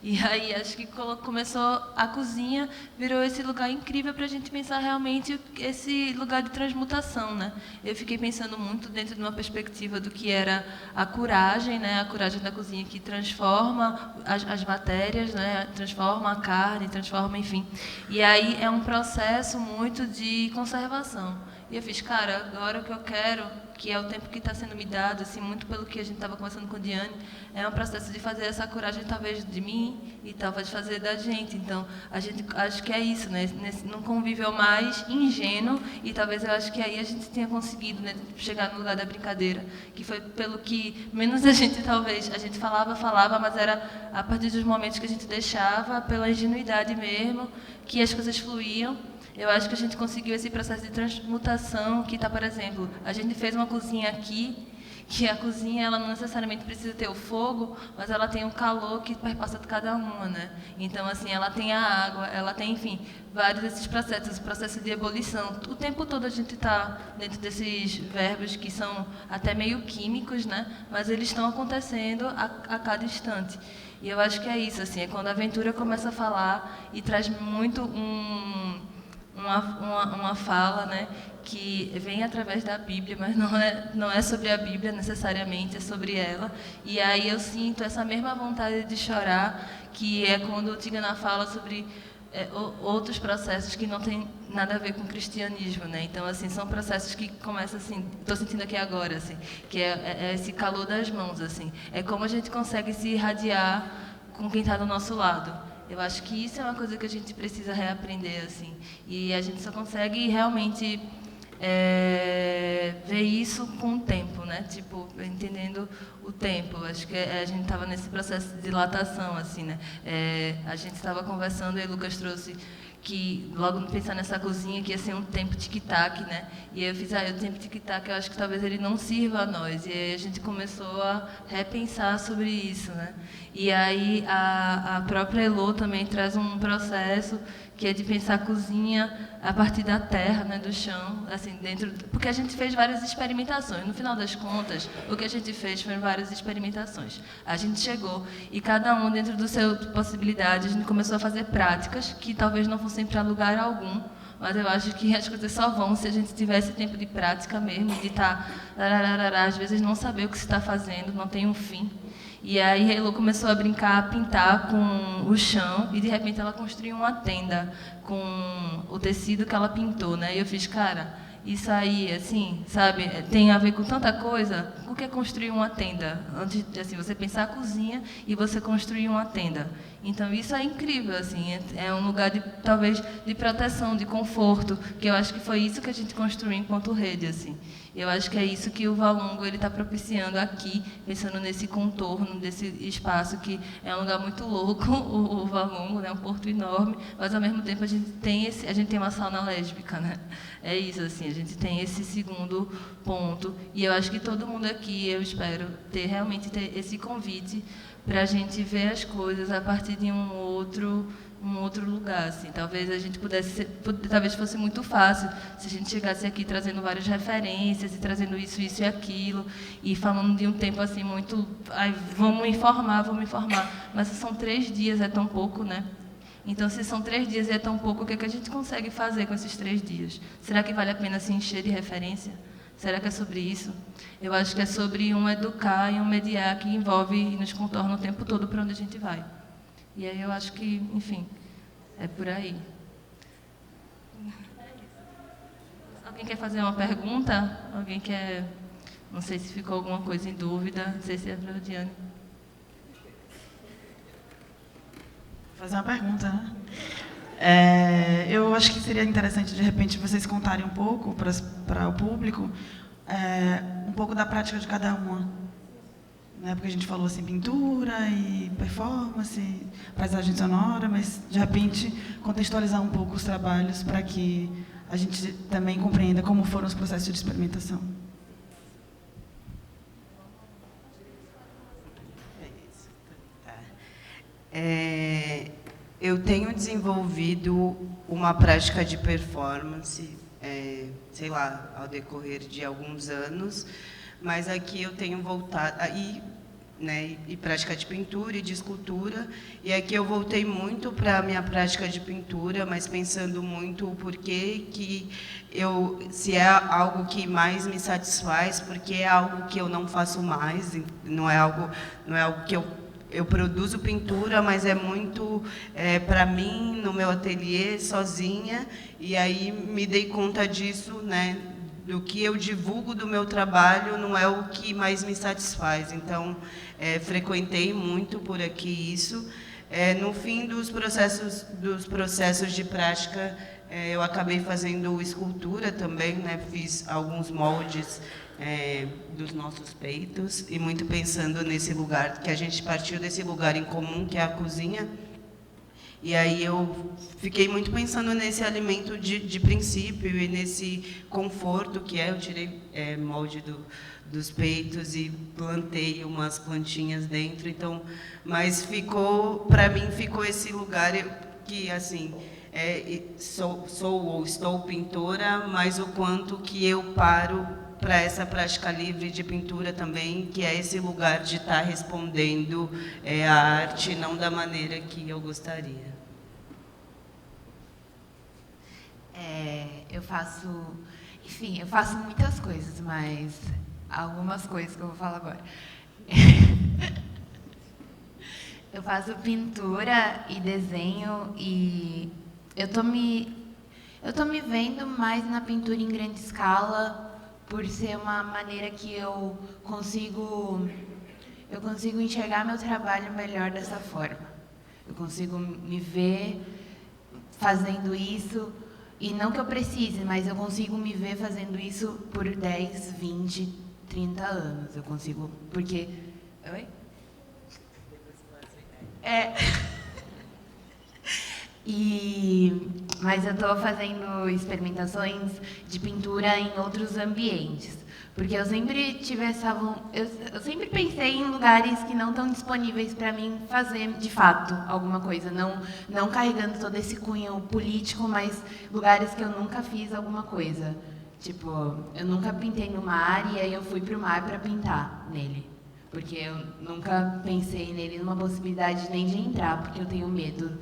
Speaker 1: E aí acho que começou a cozinha, virou esse lugar incrível para a gente pensar realmente esse lugar de transmutação, né? Eu fiquei pensando muito dentro de uma perspectiva do que era a coragem, né? A coragem da cozinha que transforma as matérias, né? Transforma a carne, transforma, enfim. E aí é um processo muito de conservação. E eu fiz, cara, agora o que eu quero, que é o tempo que está sendo me dado, assim, muito pelo que a gente estava conversando com a Diane, é um processo de fazer essa coragem, talvez, de mim e talvez fazer da gente. Então, a gente, acho que é isso, né? Num convívio mais ingênuo, e talvez eu acho que aí a gente tenha conseguido, né, chegar no lugar da brincadeira, que foi pelo que menos a gente, talvez, a gente falava, mas era a partir dos momentos que a gente deixava, pela ingenuidade mesmo, que as coisas fluíam. Eu acho que a gente conseguiu esse processo de transmutação que está, por exemplo, a gente fez uma cozinha aqui, que a cozinha ela não necessariamente precisa ter o fogo, mas ela tem o calor que perpassa de cada uma, né? Então, assim, ela tem a água, ela tem, enfim, vários desses processos, o processo de ebulição. O tempo todo a gente está dentro desses verbos que são até meio químicos, né? Mas eles estão acontecendo a cada instante. E eu acho que é isso, assim, é quando a aventura começa a falar e traz muito uma fala, né, que vem através da Bíblia, mas não é sobre a Bíblia necessariamente, é sobre ela. E aí eu sinto essa mesma vontade de chorar, que é quando o Tigana fala sobre outros processos que não tem nada a ver com o cristianismo, né? Então, assim, são processos que começam assim, estou sentindo aqui agora, assim, que é esse calor das mãos, assim. É como a gente consegue se irradiar com quem está do nosso lado. Eu acho que isso é uma coisa que a gente precisa reaprender, assim. E a gente só consegue realmente ver isso com o tempo, né? Tipo, entendendo o tempo. Acho que a gente estava nesse processo de dilatação, assim, né? A gente estava conversando e o Lucas trouxe que, logo pensar nessa cozinha, que ia ser um tempo tic-tac, né? E eu fiz, o tempo tic-tac, eu acho que talvez ele não sirva a nós. E aí a gente começou a repensar sobre isso, né? E aí a própria Elô também traz um processo que é de pensar a cozinha a partir da terra, né, do chão, assim, dentro, porque a gente fez várias experimentações. No final das contas, o que a gente fez foram várias experimentações. A gente chegou e cada um dentro do seu possibilidade, a gente começou a fazer práticas que talvez não fossem para lugar algum, mas eu acho que as coisas só vão se a gente tivesse tempo de prática mesmo, de estar, às vezes não saber o que se está fazendo, não tem um fim. E aí a Elô começou a brincar, a pintar com o chão e de repente ela construiu uma tenda com o tecido que ela pintou, né? E eu fiz, cara, isso aí, assim, sabe, tem a ver com tanta coisa. O que é construir uma tenda? Antes de, assim, você pensar a cozinha e você construir uma tenda. Então isso é incrível, assim, é um lugar de, talvez, de proteção, de conforto, que eu acho que foi isso que a gente construiu enquanto rede, assim. Eu acho que é isso que o Valongo ele está propiciando aqui, pensando nesse contorno, desse espaço que é um lugar muito louco, o Valongo, né, um porto enorme, mas ao mesmo tempo a gente tem uma sauna lésbica, né? É isso, assim, a gente tem esse segundo ponto. E eu acho que todo mundo aqui, eu espero realmente ter esse convite para a gente ver as coisas a partir de um outro lugar, assim. Talvez a gente talvez fosse muito fácil se a gente chegasse aqui trazendo várias referências e trazendo isso e aquilo e falando de um tempo assim muito, vamos informar, mas se são 3 dias é tão pouco, né? Então, se são 3 dias e é tão pouco, o que é que a gente consegue fazer com esses 3 dias? Será que vale a pena se encher de referência? Será que é sobre isso? Eu acho que é sobre um educar e um mediar que envolve e nos contorna o tempo todo para onde a gente vai. E aí eu acho que, enfim, é por aí. Alguém quer fazer uma pergunta? Alguém quer... Não sei se ficou alguma coisa em dúvida. Não sei se é para a Diane.
Speaker 7: Vou fazer uma pergunta, né? Eu acho que seria interessante, de repente, vocês contarem um pouco para o público, um pouco da prática de cada uma. Né? Porque a gente falou assim, pintura e performance, paisagem sonora, mas, de repente, contextualizar um pouco os trabalhos para que a gente também compreenda como foram os processos de experimentação. É isso.
Speaker 3: Eu tenho desenvolvido uma prática de performance, sei lá, ao decorrer de alguns anos, mas aqui eu tenho voltado, e prática de pintura e de escultura, e aqui eu voltei muito para a minha prática de pintura, mas pensando muito o porquê que se é algo que mais me satisfaz, porque é algo que eu não faço mais, não é algo que eu produzo pintura, mas é muito para mim, no meu ateliê, sozinha, e aí me dei conta disso, né? Do que eu divulgo do meu trabalho não é o que mais me satisfaz. Então, frequentei muito por aqui isso. No fim dos processos de prática, eu acabei fazendo escultura também, né? Fiz alguns moldes dos nossos peitos, e muito pensando nesse lugar, que a gente partiu desse lugar em comum, que é a cozinha. E aí eu fiquei muito pensando nesse alimento de princípio e nesse conforto que eu tirei molde dos peitos e plantei umas plantinhas dentro. Então, mas para mim ficou esse lugar que assim sou ou estou pintora, mas o quanto que eu paro para essa prática livre de pintura também, que é esse lugar de estar respondendo à arte, não da maneira que eu gostaria.
Speaker 2: Eu faço muitas coisas, mas algumas coisas que eu vou falar agora. Eu faço pintura e desenho, e eu tô me vendo mais na pintura em grande escala, por ser uma maneira que eu consigo enxergar meu trabalho melhor dessa forma. Eu consigo me ver fazendo isso, e não que eu precise, mas eu consigo me ver fazendo isso por 10, 20, 30 anos. Eu consigo, porque... Oi? Mas eu estou fazendo experimentações de pintura em outros ambientes, porque eu sempre tive eu sempre pensei em lugares que não estão disponíveis para mim fazer de fato alguma coisa, não carregando todo esse cunho político, mas lugares que eu nunca fiz alguma coisa. Tipo, eu nunca pintei no mar, e aí eu fui para o mar para pintar nele, porque eu nunca pensei nele numa possibilidade nem de entrar, porque eu tenho medo.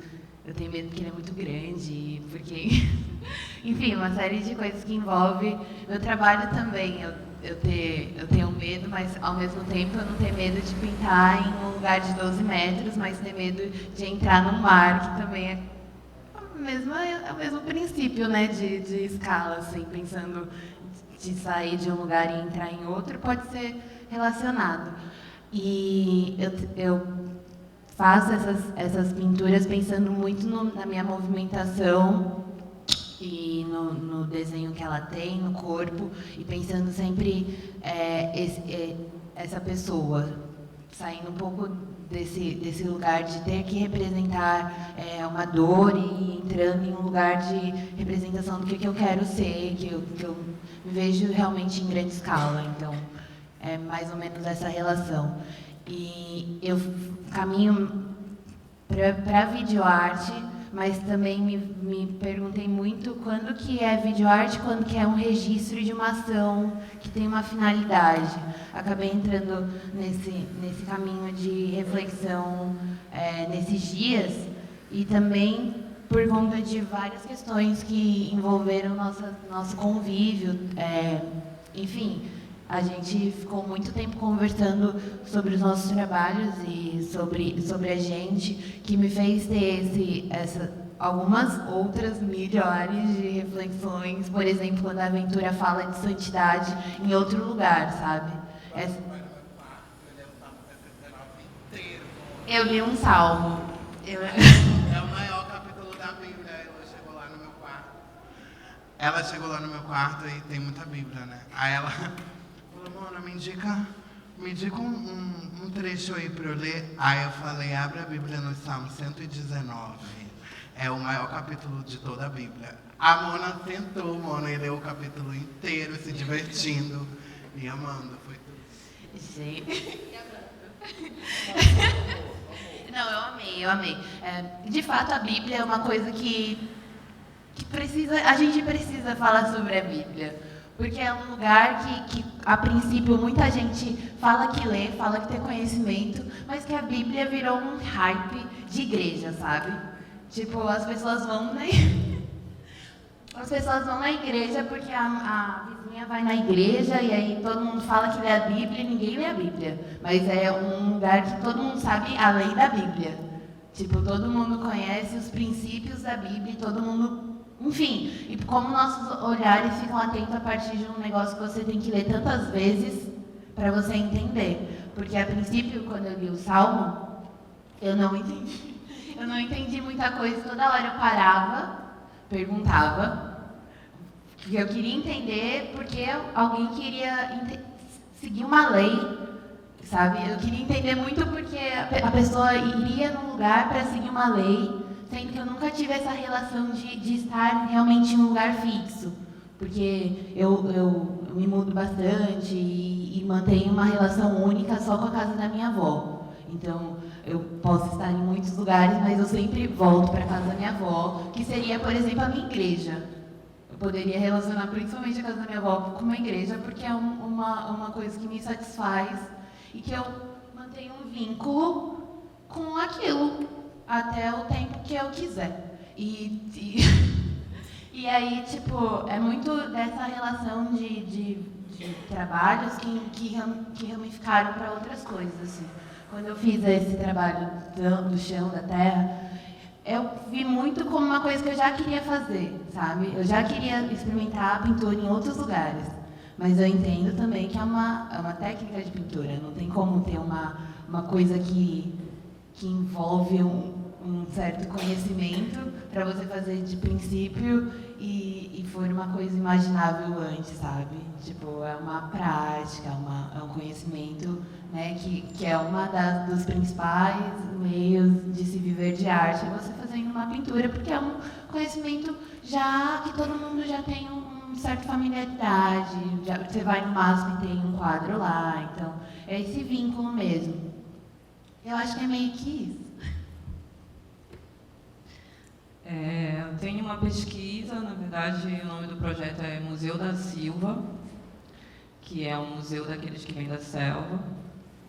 Speaker 2: Eu tenho medo porque ele é muito grande, porque... Enfim, uma série de coisas que envolve meu trabalho também. Eu tenho medo, mas, ao mesmo tempo, eu não tenho medo de pintar em um lugar de 12 metros, mas ter medo de entrar num mar, que também é o mesmo princípio, né, de escala, assim, pensando de sair de um lugar e entrar em outro, pode ser relacionado. E eu faço essas pinturas pensando muito na minha movimentação e no desenho que ela tem, no corpo, e pensando sempre essa pessoa, saindo um pouco desse lugar de ter que representar uma dor e entrando em um lugar de representação do que eu quero ser, que eu me vejo realmente em grande escala. Então, é mais ou menos essa relação. E eu caminho para a videoarte, mas também me perguntei muito quando que é videoarte, quando que é um registro de uma ação que tem uma finalidade. Acabei entrando nesse caminho de reflexão nesses dias, e também por conta de várias questões que envolveram nosso convívio. Enfim, a gente ficou muito tempo conversando sobre os nossos trabalhos e sobre a gente, que me fez ter algumas outras milhares de reflexões. Por exemplo, quando a aventura fala de santidade em outro lugar, sabe? Eu li um salmo.
Speaker 5: É o maior capítulo da Bíblia. Ela chegou lá no meu quarto e tem muita Bíblia, né? Aí ela falou, Mona, me indica um trecho aí para eu ler. Aí eu falei, abre a Bíblia no Salmo 119. É o maior capítulo de toda a Bíblia. A Mona tentou, e leu o capítulo inteiro, se divertindo e amando. Foi tudo.
Speaker 2: Gente. Não, eu amei. eu amei. De fato, a Bíblia é uma coisa que a gente precisa falar sobre a Bíblia. Porque é um lugar que, a princípio, muita gente fala que lê, fala que tem conhecimento, mas que a Bíblia virou um hype de igreja, sabe? Tipo, as pessoas vão na igreja porque a vizinha vai na igreja e aí todo mundo fala que lê a Bíblia e ninguém lê a Bíblia. Mas é um lugar que todo mundo sabe a lei da Bíblia. Tipo, todo mundo conhece os princípios da Bíblia e todo mundo... Enfim, e como nossos olhares ficam atentos a partir de um negócio que você tem que ler tantas vezes para você entender. Porque, a princípio, quando eu li o Salmo, eu não entendi. Eu não entendi muita coisa. Toda hora eu parava, perguntava, porque eu queria entender porque alguém queria seguir uma lei, sabe? Eu queria entender muito porque a pessoa iria num lugar para seguir uma lei, sendo que eu nunca tive essa relação de estar realmente em um lugar fixo, porque eu me mudo bastante e mantenho uma relação única só com a casa da minha avó. Então, eu posso estar em muitos lugares, mas eu sempre volto para a casa da minha avó, que seria, por exemplo, a minha igreja. Eu poderia relacionar principalmente a casa da minha avó com uma igreja, porque é uma coisa que me satisfaz e que eu mantenho um vínculo com aquilo até o tempo que eu quiser. E aí, tipo, é muito dessa relação de trabalhos que ramificaram para outras coisas, assim. Quando eu fiz esse trabalho do chão, da terra, eu vi muito como uma coisa que eu já queria fazer, sabe? Eu já queria experimentar a pintura em outros lugares. Mas eu entendo também que é uma técnica de pintura. Não tem como ter uma coisa que envolve um certo conhecimento para você fazer de princípio e for uma coisa imaginável antes, sabe? Tipo, é uma prática, é um conhecimento, né, que é dos principais meios de se viver de arte, é você fazendo uma pintura, porque é um conhecimento já que todo mundo já tem um certa familiaridade, você vai no máximo e tem um quadro lá, então é esse vínculo mesmo. Eu acho que é meio que isso.
Speaker 4: Eu tenho uma pesquisa, na verdade, o nome do projeto é Museu da Silva, que é um museu daqueles que vêm da selva,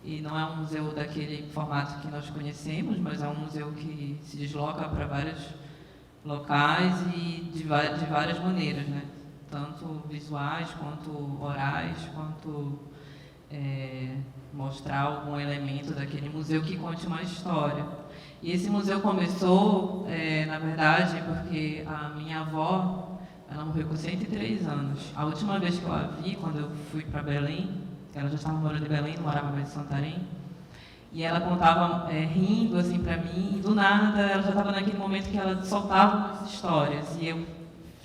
Speaker 4: e não é um museu daquele formato que nós conhecemos, mas é um museu que se desloca para vários locais e de várias maneiras, né? Tanto visuais, quanto orais, quanto mostrar algum elemento daquele museu que conte uma história. E esse museu começou, na verdade, porque a minha avó, ela morreu com 103 anos. A última vez que eu a vi, quando eu fui para Belém, ela já estava morando em Belém, não morava mais em Santarém, e ela contava rindo assim para mim, e do nada ela já estava naquele momento que ela soltava umas histórias, e eu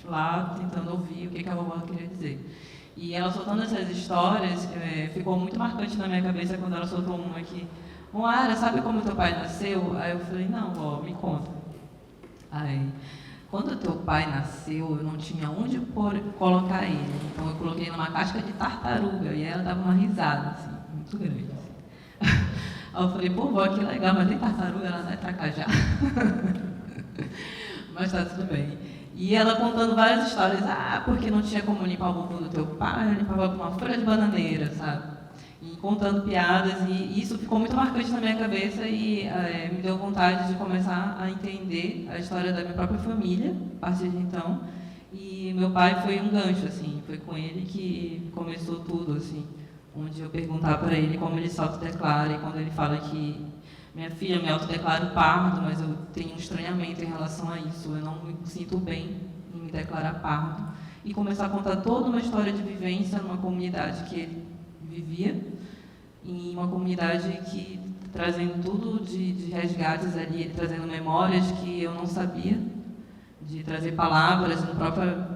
Speaker 4: lá tentando ouvir o que a vovó queria dizer. E ela soltando essas histórias, ficou muito marcante na minha cabeça quando ela soltou uma que: Moara, sabe como teu pai nasceu? Aí eu falei: não, vó, me conta. Aí, quando teu pai nasceu, eu não tinha onde colocar ele. Então eu coloquei numa casca de tartaruga. E ela dava uma risada, assim, muito grande. Assim. Aí eu falei: pô, vó, que legal, mas tem tartaruga lá na Tracajá. Mas tá tudo bem. E ela contando várias histórias. Porque não tinha como limpar o bumbum do teu pai, eu limpava com uma folha de bananeira, sabe? E contando piadas, e isso ficou muito marcante na minha cabeça e me deu vontade de começar a entender a história da minha própria família, a partir de então. E meu pai foi um gancho, assim, foi com ele que começou tudo, assim, onde eu perguntava para ele como ele se autodeclara, e quando ele fala que minha filha, me autodeclaro pardo, mas eu tenho um estranhamento em relação a isso, eu não me sinto bem em me declarar pardo, e começar a contar toda uma história de vivência numa comunidade que ele vivia, em uma comunidade que trazendo tudo de resgates ali, ele trazendo memórias que eu não sabia, de trazer palavras na própria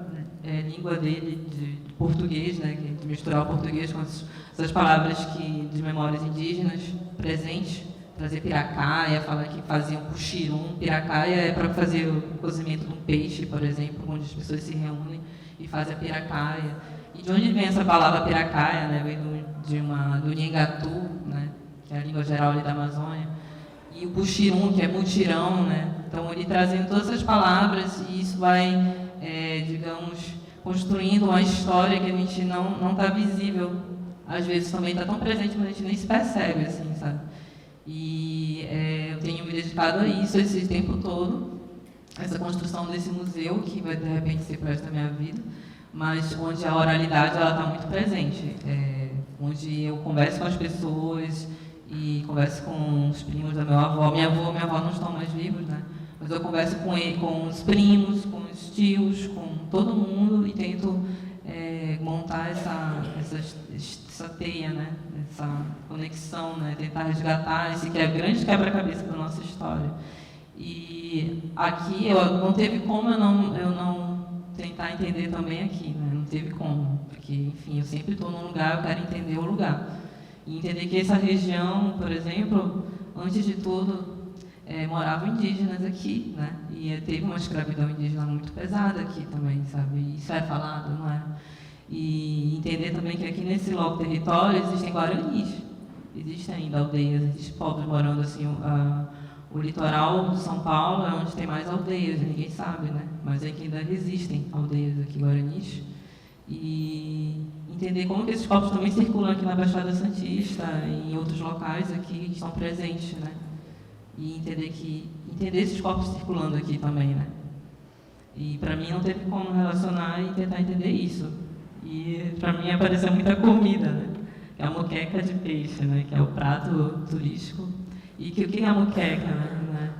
Speaker 4: língua dele, de português, né, de misturar o português com essas palavras de memórias indígenas presentes, trazer piracaia, falar que faziam puxirum. Piracaia é para fazer o cozimento de um peixe, por exemplo, onde as pessoas se reúnem e fazem a piracaia. E de onde vem essa palavra piracaia, né? Vem do Nhengatu, né? Que é a língua geral ali da Amazônia. e o puxirum, que é mutirão, né? Então, ele trazendo todas essas palavras, e isso vai, digamos, construindo uma história que a gente não está visível. Às vezes também está tão presente, mas a gente nem se percebe, assim, sabe? E eu tenho me dedicado a isso esse tempo todo, essa construção desse museu, que vai, de repente, ser para esta minha vida, mas onde a oralidade está muito presente, onde eu converso com as pessoas e converso com os primos da minha avó. Minha avó não estão mais vivos, né? Mas eu converso com os primos, com os tios, com todo mundo e tento montar essa teia, né? Essa conexão, né? Tentar resgatar esse grande quebra-cabeça da nossa história. E aqui não teve como eu não tentar entender também aqui, né? Não teve como, porque, enfim, eu sempre estou num lugar, eu quero entender o lugar. E entender que essa região, por exemplo, antes de tudo, moravam indígenas aqui, né? E teve uma escravidão indígena muito pesada aqui também, sabe? E isso é falado, não é? E entender também que aqui nesse logo território existem guaranis, existem ainda aldeias, existem povos morando assim. O litoral de São Paulo é onde tem mais aldeias, ninguém sabe, né? Mas aqui ainda existem aldeias aqui guaranis. E entender como que esses povos também circulam aqui na Baixada Santista e em outros locais aqui que estão presentes, né? E entender esses corpos circulando aqui também, né? E para mim não teve como relacionar e tentar entender isso. E para mim apareceu muita comida, né? Que é a moqueca de peixe, né? Que é o prato turístico. E o que é a moqueca, né?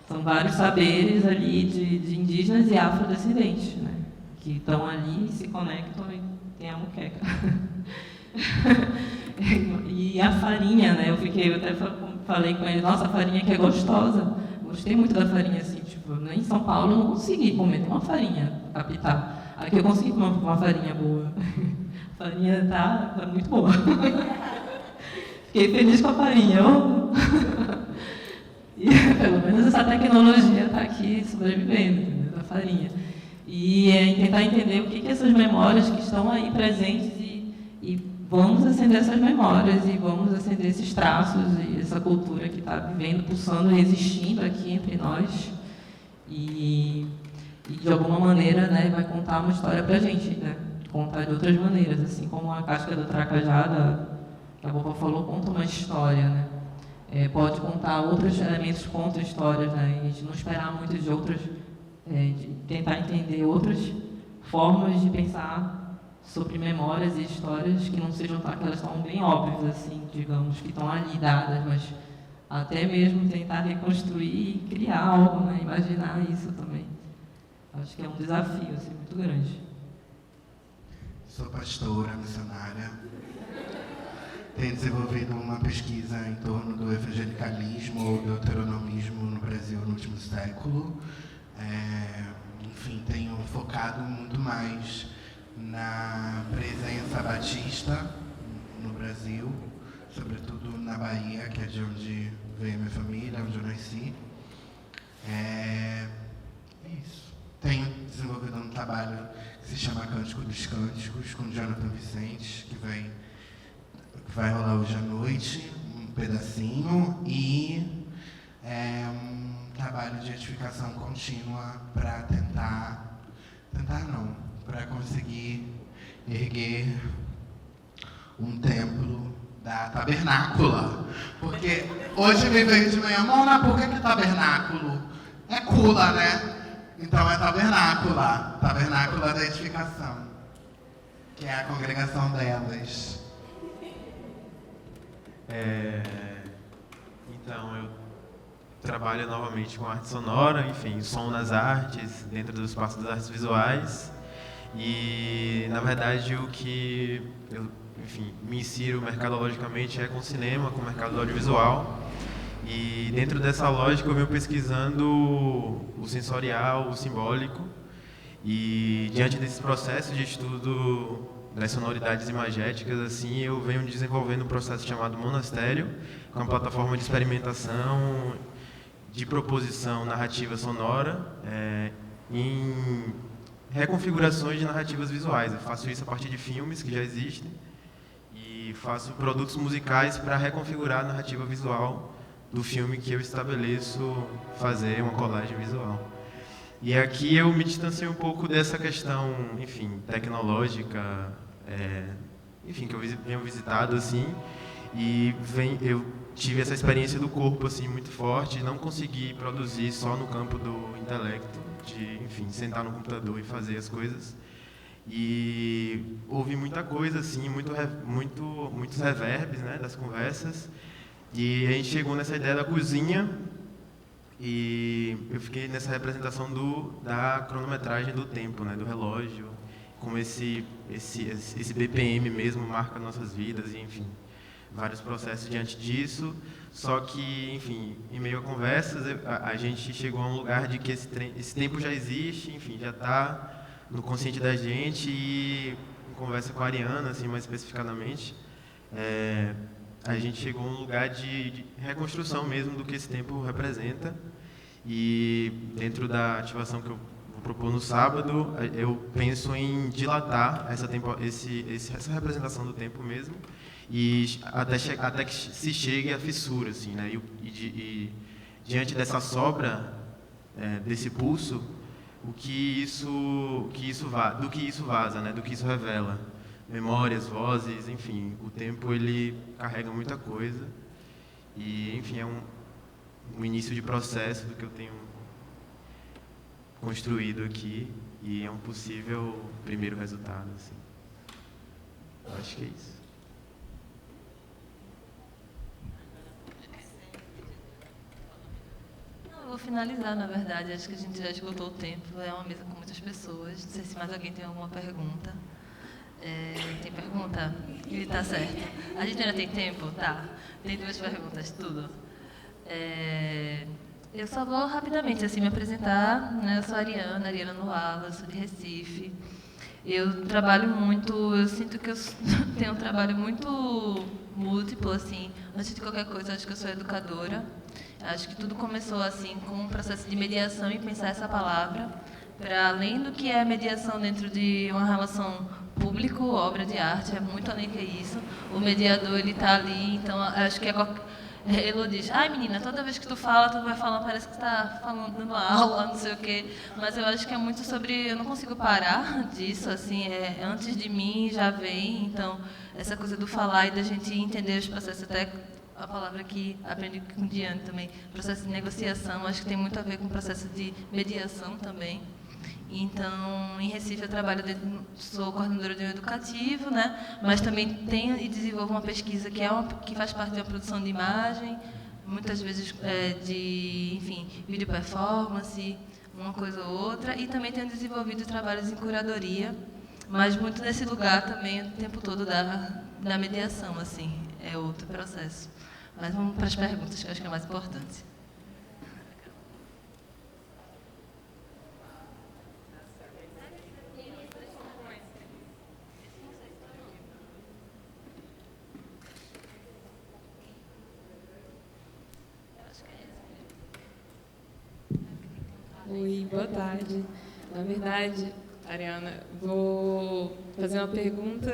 Speaker 4: São vários saberes ali de indígenas e afrodescendentes, né? Que estão ali, se conectam e tem a moqueca. E a farinha, né? Eu até falei com ele, nossa, a farinha que é gostosa. Gostei muito da farinha, assim, tipo, em São Paulo eu não consegui comer uma farinha capital. Aqui eu consegui comer uma farinha boa. A farinha tá muito boa. Fiquei feliz com a farinha. E pelo menos essa tecnologia está aqui sobrevivendo, entendeu? Da farinha. E tentar entender o que essas memórias que estão aí presentes e vamos acender essas memórias e vamos acender esses traços e essa cultura que está vivendo, pulsando, resistindo aqui entre nós. E de alguma maneira, né, vai contar uma história para a gente, né? Contar de outras maneiras, assim como a casca do tracajá, que a vovó falou, conta uma história, né? Pode contar outros elementos, conta histórias, né? E a gente não esperar muito de outras, de tentar entender outras formas de pensar sobre memórias e histórias que não sejam aquelas tão bem óbvias, assim, digamos, que estão ali dadas, mas até mesmo tentar reconstruir e criar algo, né? Imaginar isso também. Acho que é um desafio, assim, muito grande.
Speaker 5: Sou pastora, missionária. Tenho desenvolvido uma pesquisa em torno do evangelicalismo ou deuteronomismo no Brasil no último século. Enfim, tenho focado muito mais na presença batista no Brasil, sobretudo na Bahia, que é de onde veio minha família, onde eu nasci. Isso. Tenho desenvolvido um trabalho que se chama Cântico dos Cânticos, com Jonathan Vicente, que vai rolar hoje à noite, um pedacinho, e um trabalho de edificação contínua para para conseguir erguer um templo da tabernácula. Porque hoje me veio de manhã, Mona, por que tabernáculo? É cula, né? Então é tabernácula da edificação, que é a congregação delas.
Speaker 6: Então, eu trabalho novamente com arte sonora, enfim, som nas artes, dentro do espaço das artes visuais. E, na verdade, o que eu, me insiro mercadologicamente é com cinema, com o mercado do audiovisual. E, dentro dessa lógica, eu venho pesquisando o sensorial, o simbólico. E, diante desse processo de estudo das sonoridades imagéticas, assim, eu venho desenvolvendo um processo chamado Monastério, que é uma plataforma de experimentação, de proposição narrativa sonora, em reconfigurações de narrativas visuais. Eu faço isso a partir de filmes que já existem e faço produtos musicais para reconfigurar a narrativa visual do filme que eu estabeleço fazer uma colagem visual. E aqui eu me distanciei um pouco dessa questão, enfim, tecnológica, enfim, que eu venho visitado, assim, e eu tive essa experiência do corpo, assim, muito forte, não consegui produzir só no campo do intelecto, de, enfim, sentar no computador e fazer as coisas. E houve muita coisa, assim, muitos reverbes, né, das conversas, e a gente chegou nessa ideia da cozinha, e eu fiquei nessa representação da cronometragem do tempo, né, do relógio, como esse BPM mesmo marca nossas vidas, e, enfim, vários processos diante disso. Só que, enfim, em meio a conversas, a gente chegou a um lugar de que esse tempo já existe, enfim, já está no consciente da gente, e em conversa com a Ariana, assim, mais especificadamente, a gente chegou a um lugar de reconstrução mesmo do que esse tempo representa. E dentro da ativação que eu vou propor no sábado, eu penso em dilatar essa representação do tempo mesmo, e até que se chegue à fissura, assim, né? E diante dessa sobra, desse pulso, do que isso vaza, né? Do que isso revela, memórias, vozes, enfim, o tempo ele carrega muita coisa, e, enfim, é um início de processo do que eu tenho construído aqui, e é um possível primeiro resultado, assim. Eu acho que é isso.
Speaker 1: Eu vou finalizar, na verdade. Acho que a gente já esgotou o tempo. É uma mesa com muitas pessoas. Não sei se mais alguém tem alguma pergunta. Tem pergunta? Ele tá certo. A gente ainda tem tempo? Tá. Tem 2 perguntas, tudo. Eu só vou rapidamente assim, me apresentar. Né? Eu sou a Ariana Nuala, sou de Recife. Eu trabalho muito, eu sinto que eu tenho um trabalho muito múltiplo, assim. Antes de qualquer coisa, acho que eu sou educadora. Acho que tudo começou assim com um processo de mediação e pensar essa palavra para além do que é mediação dentro de uma relação público, obra de arte, é muito além que isso. O mediador, ele está ali, então acho que Elo diz, ai menina, toda vez que tu fala, tu vai falando, parece que tu está falando, dando aula, não sei o quê. Mas eu acho que é muito sobre, eu não consigo parar disso, assim, antes de mim já vem, então, essa coisa do falar e da gente entender os processos, até a palavra que aprendi com o Diane também, processo de negociação, acho que tem muito a ver com o processo de mediação também. Então, em Recife eu trabalho sou coordenadora de um educativo, né? Mas também tenho e desenvolvo uma pesquisa que faz parte de uma produção de imagem, muitas vezes enfim, vídeo performance, uma coisa ou outra, e também tenho desenvolvido trabalhos em curadoria, mas muito nesse lugar também o tempo todo da mediação, assim, é outro processo. Mas vamos para as perguntas, que eu acho que é mais importante.
Speaker 8: Oi, boa tarde. Na verdade, Ariana, vou fazer uma pergunta.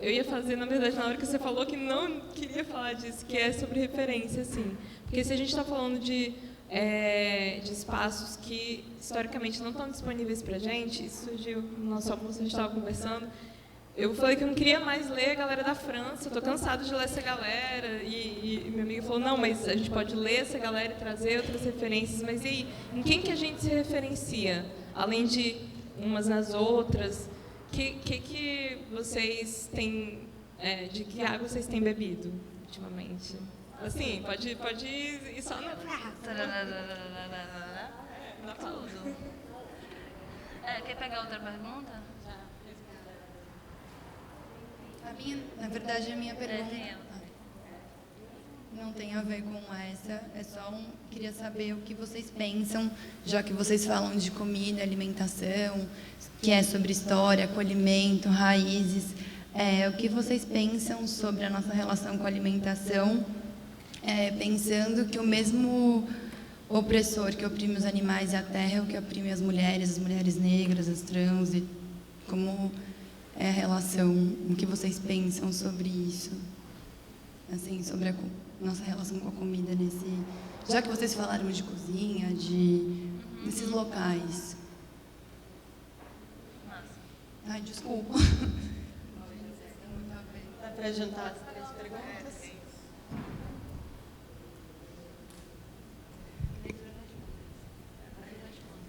Speaker 8: Eu ia fazer, na verdade, na hora que você falou que não queria falar disso, que é sobre referência, assim. Porque se a gente está falando de espaços que, historicamente, não estão disponíveis para a gente, isso surgiu no nosso almoço, a gente estava conversando. Eu falei que eu não queria mais ler a galera da França, eu estou cansado de ler essa galera, e minha amiga falou, não, mas a gente pode ler essa galera e trazer outras referências, mas e aí, em quem que a gente se referencia? Além de umas nas outras, que vocês têm, de que água vocês têm bebido ultimamente? Assim, pode ir só na...
Speaker 1: Tudo. Quer pegar outra pergunta?
Speaker 9: Na verdade, a minha pergunta não tem a ver com essa, queria saber o que vocês pensam, já que vocês falam de comida, alimentação, que é sobre história, acolhimento, raízes, o que vocês pensam sobre a nossa relação com a alimentação, pensando que o mesmo opressor que oprime os animais e a terra é o que oprime as mulheres negras, as trans, e como é a relação, o que vocês pensam sobre isso, assim, sobre a nossa relação com a comida Já que vocês falaram de cozinha, desses locais. Ai, desculpa.
Speaker 10: Dá para juntar as 3 perguntas?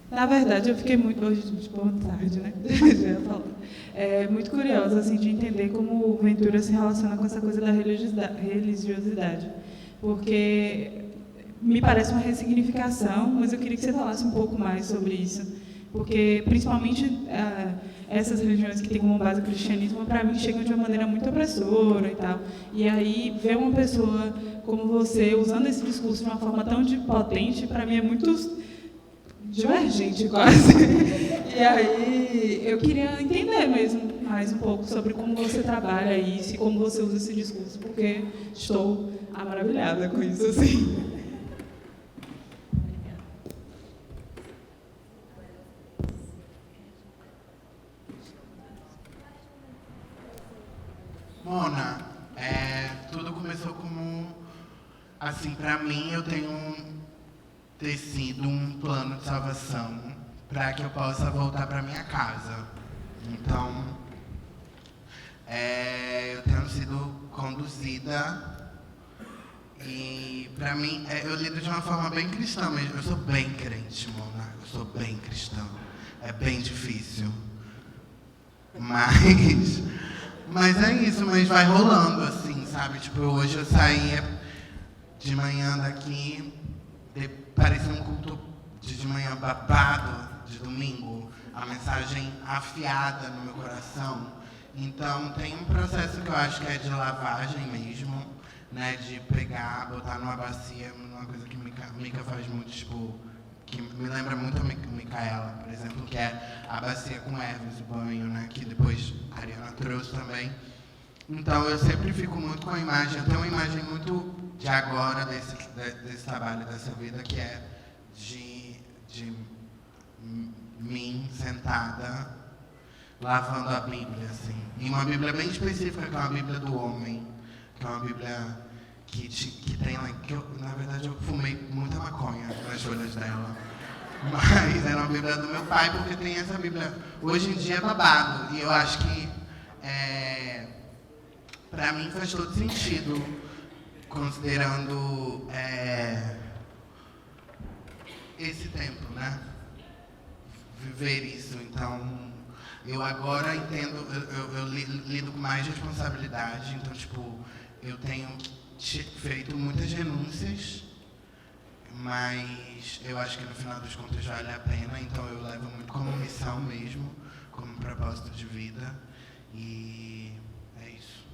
Speaker 11: Na verdade, eu fiquei muito... Hoje, boa tarde, né? Já ia falar. Muito curiosa, assim, de entender como o Ventura se relaciona com essa coisa da religiosidade. Porque me parece uma ressignificação, mas eu queria que você falasse um pouco mais sobre isso. Porque, principalmente, essas religiões que têm como base o cristianismo, para mim, chegam de uma maneira muito opressora e tal. E aí, ver uma pessoa como você usando esse discurso de uma forma tão potente, para mim, é muito divergente, quase. E aí, eu queria entender mesmo mais um pouco sobre como você trabalha isso e como você usa esse discurso, porque estou maravilhada com isso, assim.
Speaker 5: Mona, tudo começou como, assim, para mim, eu tenho tecido um plano de salvação para que eu possa voltar para minha casa. Então, eu tenho sido conduzida e, para mim, eu lido de uma forma bem cristã mesmo. Eu sou bem crente, Mona, eu sou bem cristã. É bem difícil. Mas é isso, mas vai rolando, assim, sabe? Tipo, hoje eu saí de manhã daqui, parecia um culto de manhã babado, de domingo, a mensagem afiada no meu coração. Então, tem um processo que eu acho que é de lavagem mesmo, né? De pegar, botar numa bacia, uma coisa que Mica faz muito, tipo, que me lembra muito a Micaela, por exemplo, que é a bacia com ervas, o banho, né? Que depois a Ariana trouxe também. Então, eu sempre fico muito com a imagem, eu tenho uma imagem muito de agora, desse trabalho, dessa vida, que é de mim sentada, lavando a Bíblia, assim. E uma Bíblia bem específica, que é uma Bíblia do homem, que é uma Bíblia que tem lá, que na verdade eu fumei muita maconha nas folhas dela. Mas era uma Bíblia do meu pai, porque tem essa Bíblia, hoje em dia é babado, e eu acho que, para mim faz todo sentido, considerando esse tempo, né? Viver isso. Então, eu agora entendo, eu lido com mais responsabilidade. Então, tipo, eu tenho feito muitas renúncias, mas eu acho que no final das contas vale a pena. Então, eu levo muito como missão mesmo, como propósito de vida. E é isso.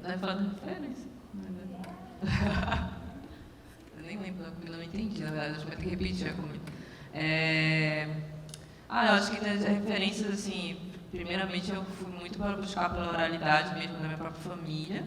Speaker 4: Vai falar da referência? Eu nem lembro da comida, não entendi, na verdade, acho que vai ter que repetir a comida. Eu acho que das referências, assim, primeiramente eu fui muito para buscar pela oralidade mesmo da minha própria família,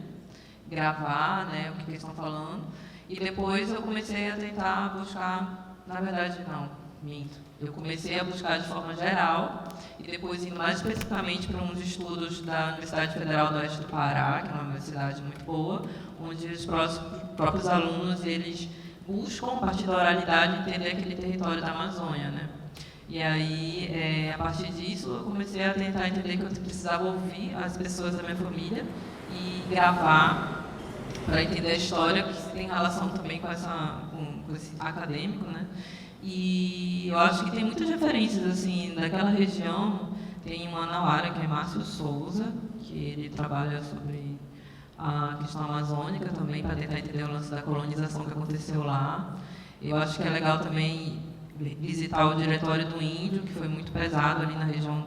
Speaker 4: gravar, né, o que eles estão falando, e depois eu comecei a tentar buscar, na verdade, não, minto. Eu comecei a buscar de forma geral e depois indo mais especificamente para uns estudos da Universidade Federal do Oeste do Pará, que é uma universidade muito boa, onde os próprios alunos, eles buscam, a partir da oralidade, entender aquele território da Amazônia, né? E aí, a partir disso, eu comecei a tentar entender que eu precisava ouvir as pessoas da minha família e gravar para entender a história, que tem relação também com esse acadêmico, né? E eu acho que tem muitas referências, assim, daquela região. Tem uma manauara, que é Márcio Souza, que ele trabalha sobre a questão amazônica também, para tentar entender o lance da colonização que aconteceu lá. Eu acho que é legal também visitar o Diretório do Índio, que foi muito pesado ali na região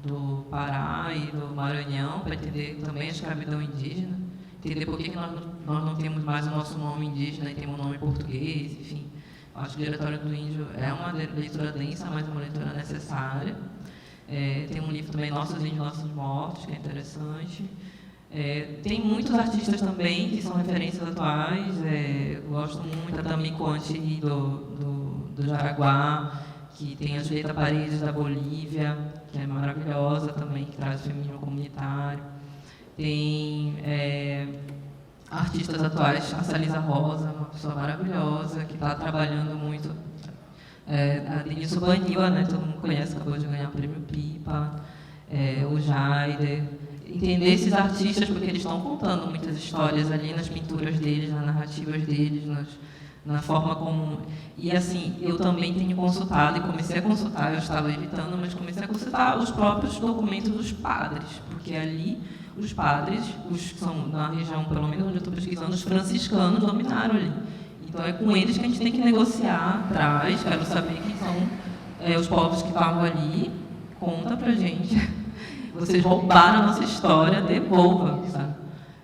Speaker 4: do Pará e do Maranhão, para entender também a escravidão indígena, entender por que nós não temos mais o nosso nome indígena e temos um nome português, enfim. Acho que o Diretório do Índio é uma leitura densa, mas uma leitura necessária. Tem um livro também, Nossos Índios, Nossos Mortos, que é interessante. Tem muitos artistas também que são referências atuais. Eu gosto muito da Tami Conte do Jaraguá, que tem a Julieta Paredes da Bolívia, que é maravilhosa também, que traz o feminismo comunitário. Tem artistas atuais, a Salisa Rosa, uma pessoa maravilhosa, que está trabalhando muito. A Denise Banila, né, todo mundo conhece, acabou de ganhar o prêmio Pipa, o Jaider. Entender esses artistas, porque eles estão contando muitas histórias ali nas pinturas deles, nas narrativas deles, na forma como... E, assim, eu também tenho consultado, e comecei a consultar, eu estava evitando, mas comecei a consultar os próprios documentos dos padres, porque ali os padres, os que são na região, pelo menos onde eu estou pesquisando, os franciscanos dominaram ali. Então, é com eles que a gente tem que negociar atrás, quero saber quem são os povos que estavam ali, conta pra gente. Vocês roubaram a nossa história, devolva, sabe?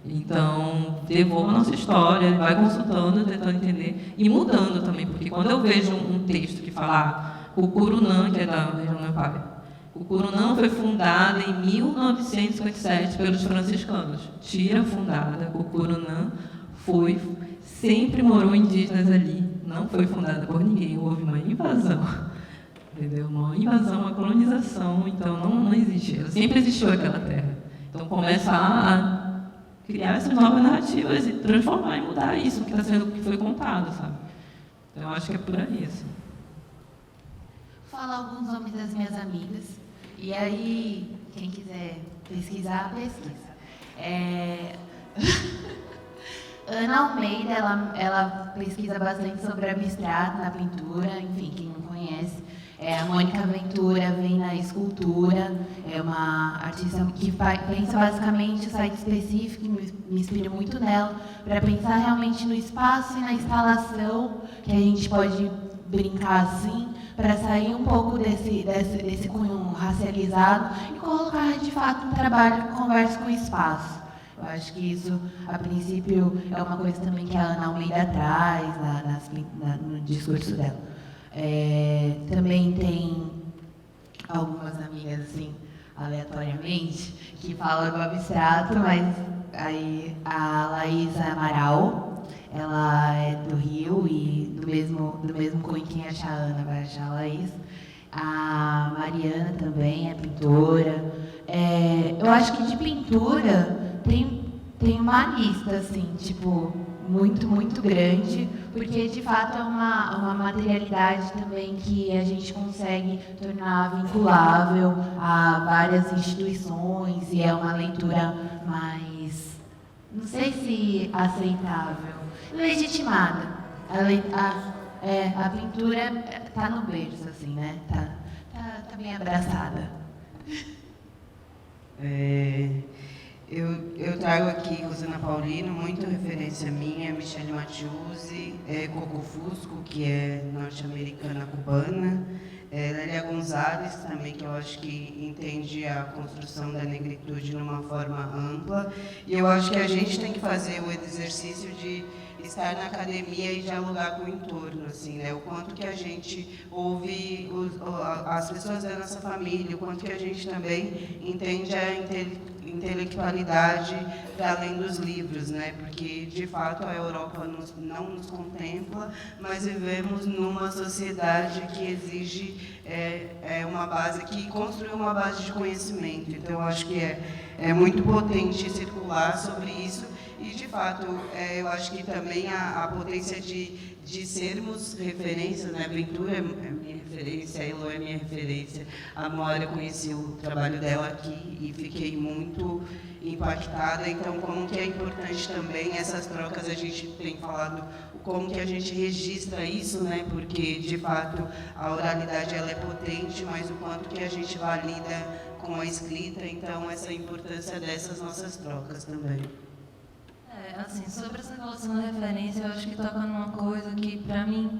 Speaker 4: Então, devolva a nossa história, vai consultando, tentando entender e mudando também, porque quando eu vejo um texto que fala Cucurunã, que é da região do meu pai, Cucurunã foi fundada em 1957 pelos franciscanos. Tira fundada, Cucurunã sempre morou indígenas ali, não foi fundada por ninguém, houve uma invasão. Entendeu? Uma invasão, uma colonização, então não existe. Sempre existiu aquela terra. Então começa a criar essas novas narrativas e transformar e mudar isso que foi contado, sabe? Então eu acho que é por aí, assim.
Speaker 2: Vou falar alguns nomes das minhas amigas. E aí, quem quiser pesquisar, pesquisa. Ana Almeida, ela pesquisa bastante sobre abstrato na pintura, enfim, quem não conhece. A Mônica Ventura vem na escultura, é uma artista que pensa basicamente o site específico, me inspiro muito nela, para pensar realmente no espaço e na instalação, que a gente pode brincar assim, para sair um pouco desse cunho racializado e colocar, de fato, um trabalho que converse com o espaço. Eu acho que isso, a princípio, é uma coisa também que a Ana Almeida traz no discurso dela. Também tem algumas amigas, assim, aleatoriamente, que falam do abstrato, mas aí a Laísa Amaral, ela é do Rio e do mesmo cunho, quem achar a Ana vai achar a Laís. A Mariana também é pintora. Eu acho que de pintura tem uma lista, assim, tipo, muito, muito grande, porque de fato é uma materialidade também que a gente consegue tornar vinculável a várias instituições e é uma leitura mais, não sei se aceitável, legitimada. A pintura está no berço, assim, né? Tá bem abraçada.
Speaker 3: Eu trago aqui Rosana Paulino, muito referência minha, Michelle Mattiuzzi, Coco Fusco, que é norte-americana cubana, Lélia Gonzalez também, que eu acho que entende a construção da negritude numa forma ampla. E eu acho que a gente tem que fazer o exercício de estar na academia e dialogar com o entorno, assim, né? O quanto que a gente ouve as pessoas da nossa família, o quanto que a gente também entende a intelectualidade para além dos livros, né? Porque, de fato, a Europa não nos contempla, mas vivemos numa sociedade que exige uma base, que construiu uma base de conhecimento. Então, eu acho que é muito potente circular sobre isso. E, de fato, eu acho que também a potência de sermos referências, né? A Ventura é minha referência, a Elo é minha referência. A Mora, eu conheci o trabalho dela aqui e fiquei muito impactada. Então, como que é importante também essas trocas, a gente tem falado como que a gente registra isso, né? Porque, de fato, a oralidade ela é potente, mas o quanto que a gente valida com a escrita, então, essa importância dessas nossas trocas também.
Speaker 1: Assim, sobre essa relação da referência, eu acho que toca numa coisa que, para mim,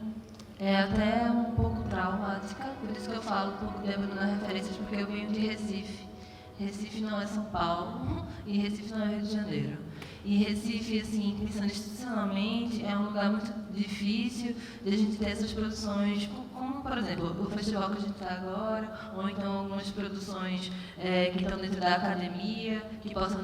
Speaker 1: é até um pouco traumática, por isso que eu falo um pouco de Bruno nas referências, porque eu venho de Recife. Recife não é São Paulo e Recife não é Rio de Janeiro. E Recife, assim, pensando institucionalmente, é um lugar muito difícil de a gente ter essas produções, como, por exemplo, o festival que a gente está agora, ou então algumas produções que estão dentro da academia, que possam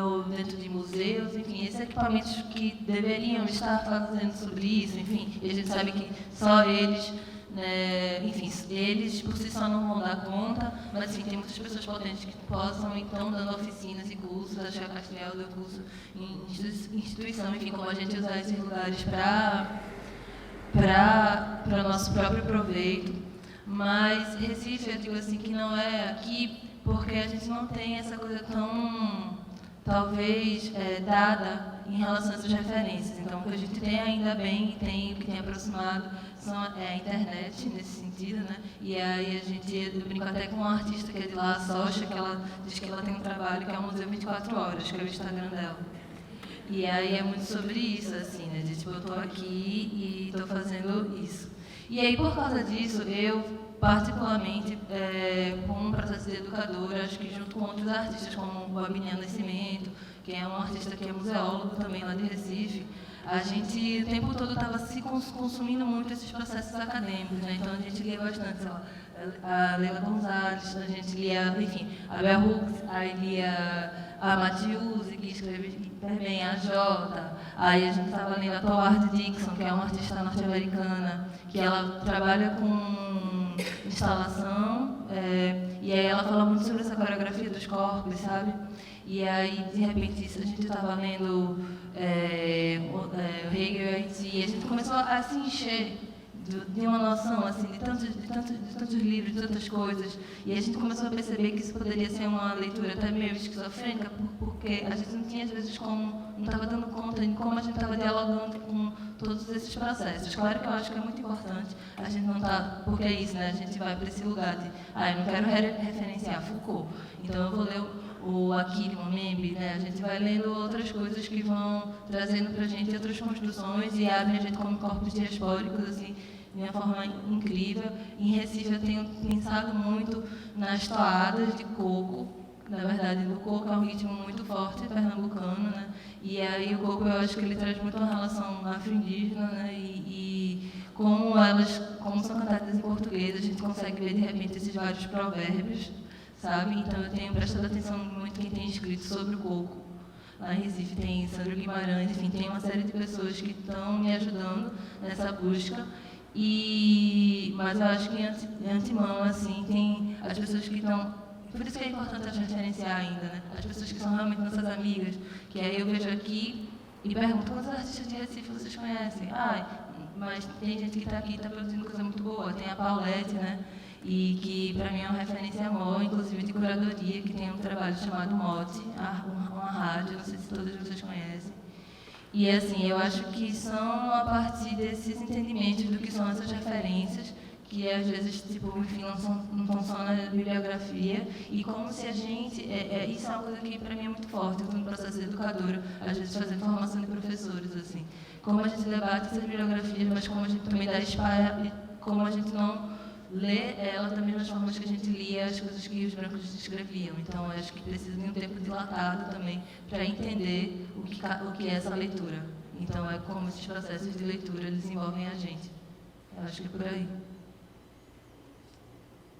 Speaker 1: ou dentro de museus, enfim, esses equipamentos que deveriam estar fazendo sobre isso, enfim, e a gente sabe que só eles né? Enfim, eles por si só não vão dar conta, mas enfim, tem muitas pessoas potentes que possam e estão dando oficinas e cursos. Acho que a Castelhal deu curso em instituição, enfim, como a gente usar esses lugares para o nosso próprio proveito. Mas Recife, eu digo assim, que não é aqui porque a gente não tem essa coisa tão, talvez, dada em relação a essas referências. Então, o que a gente tem ainda bem, e tem, o que tem aproximado, é a internet, nesse sentido, né? E aí eu brinco até com uma artista que é de lá, a Socha, que ela diz que ela tem um trabalho que é o Museu 24 Horas, que é o Instagram dela. E aí é muito sobre isso, assim, né? De tipo, eu estou aqui e estou fazendo isso. E aí, por causa disso, eu, particularmente, como um processo de educadora, acho que junto com outros artistas, como o Abiniano Nascimento, que é um artista que é museólogo também lá de Recife, a gente o tempo todo estava se consumindo muito esses processos acadêmicos, né? Então a gente lia bastante, sei lá, a Leila Gonzalez, a gente lia, enfim, a Bell Hooks, aí lia a Mathieusse, que escreve super bem, a Jota, aí a gente estava lendo a Towards Dixon, que é uma artista norte-americana, que ela trabalha com instalação, e aí ela fala muito sobre essa coreografia dos corpos, sabe? E aí, de repente, a gente estava lendo o Hegel e Haiti, e a gente começou a se encher de uma noção assim, de tantos livros, de tantas coisas, e a gente começou a perceber que isso poderia ser uma leitura até meio esquizofrênica, porque a gente não tinha, às vezes, não estava dando conta de como a gente estava dialogando com todos esses processos. Claro que eu acho que é muito importante a gente não estar, porque é isso, né? A gente vai para esse lugar de, eu não quero referenciar Foucault, então eu vou ler o Akiri Momembe, né? A gente vai lendo outras coisas que vão trazendo para a gente outras construções e abrem a gente como corpos diaspóricos, assim, de uma forma incrível. Em Recife eu tenho pensado muito nas toadas de coco. Na verdade, o coco é um ritmo muito forte pernambucano, né? E aí o coco eu acho que ele traz muito uma relação afro-indígena, né? E como são cantadas em português, a gente consegue ver de repente esses vários provérbios, sabe? Então eu tenho prestado atenção muito quem tem escrito sobre o coco. Lá em Recife tem Sandro Guimarães, enfim, tem uma série de pessoas que estão me ajudando nessa busca. Mas eu acho que de antemão, assim, tem as pessoas que estão... Por isso que é importante a gente referenciar ainda, né? As pessoas que são realmente nossas amigas, que aí eu vejo aqui e pergunto, quantos artistas de Recife vocês conhecem? Mas tem gente que está aqui e está produzindo coisa muito boa. Tem a Paulette, né? E que para mim é uma referência amor, inclusive de curadoria, que tem um trabalho chamado Mote, uma rádio, não sei se todos vocês conhecem. E assim, eu acho que são a partir desses entendimentos do que são essas referências, que às vezes, tipo, enfim, não estão só na bibliografia, e como se a gente... isso é uma coisa que para mim é muito forte, eu estou no processo de educadora, às vezes fazendo formação de professores, assim. Como a gente debate essas bibliografias, mas como a gente também dá espaço, como a gente não lê ela da mesma forma que a gente lia as coisas que os brancos escreviam. Então, eu acho que precisa de um tempo dilatado também para entender o que é essa leitura. Então, é como esses processos de leitura desenvolvem a gente. Eu acho que é por aí.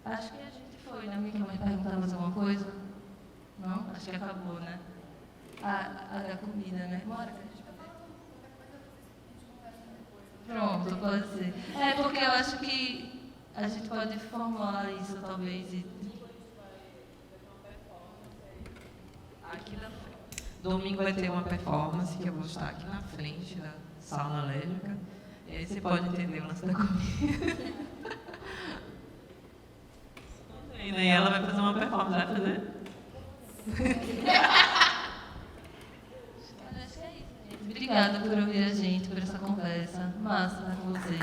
Speaker 1: Acho que a gente foi, né? Alguém quer mais perguntar mais alguma coisa? Não? Acho que acabou, né? A da comida, né? Bora, pronto, pode ser. Porque eu acho que a gente pode formular isso, talvez.
Speaker 4: Aqui na frente. Domingo vai ter uma performance que eu vou estar aqui na frente da sala alérgica. E aí você pode entender o lance da comida. E aí ela vai fazer uma performance, vai fazer?
Speaker 1: Acho que é isso, gente. Obrigada por ouvir a gente, por essa conversa. Massa com vocês.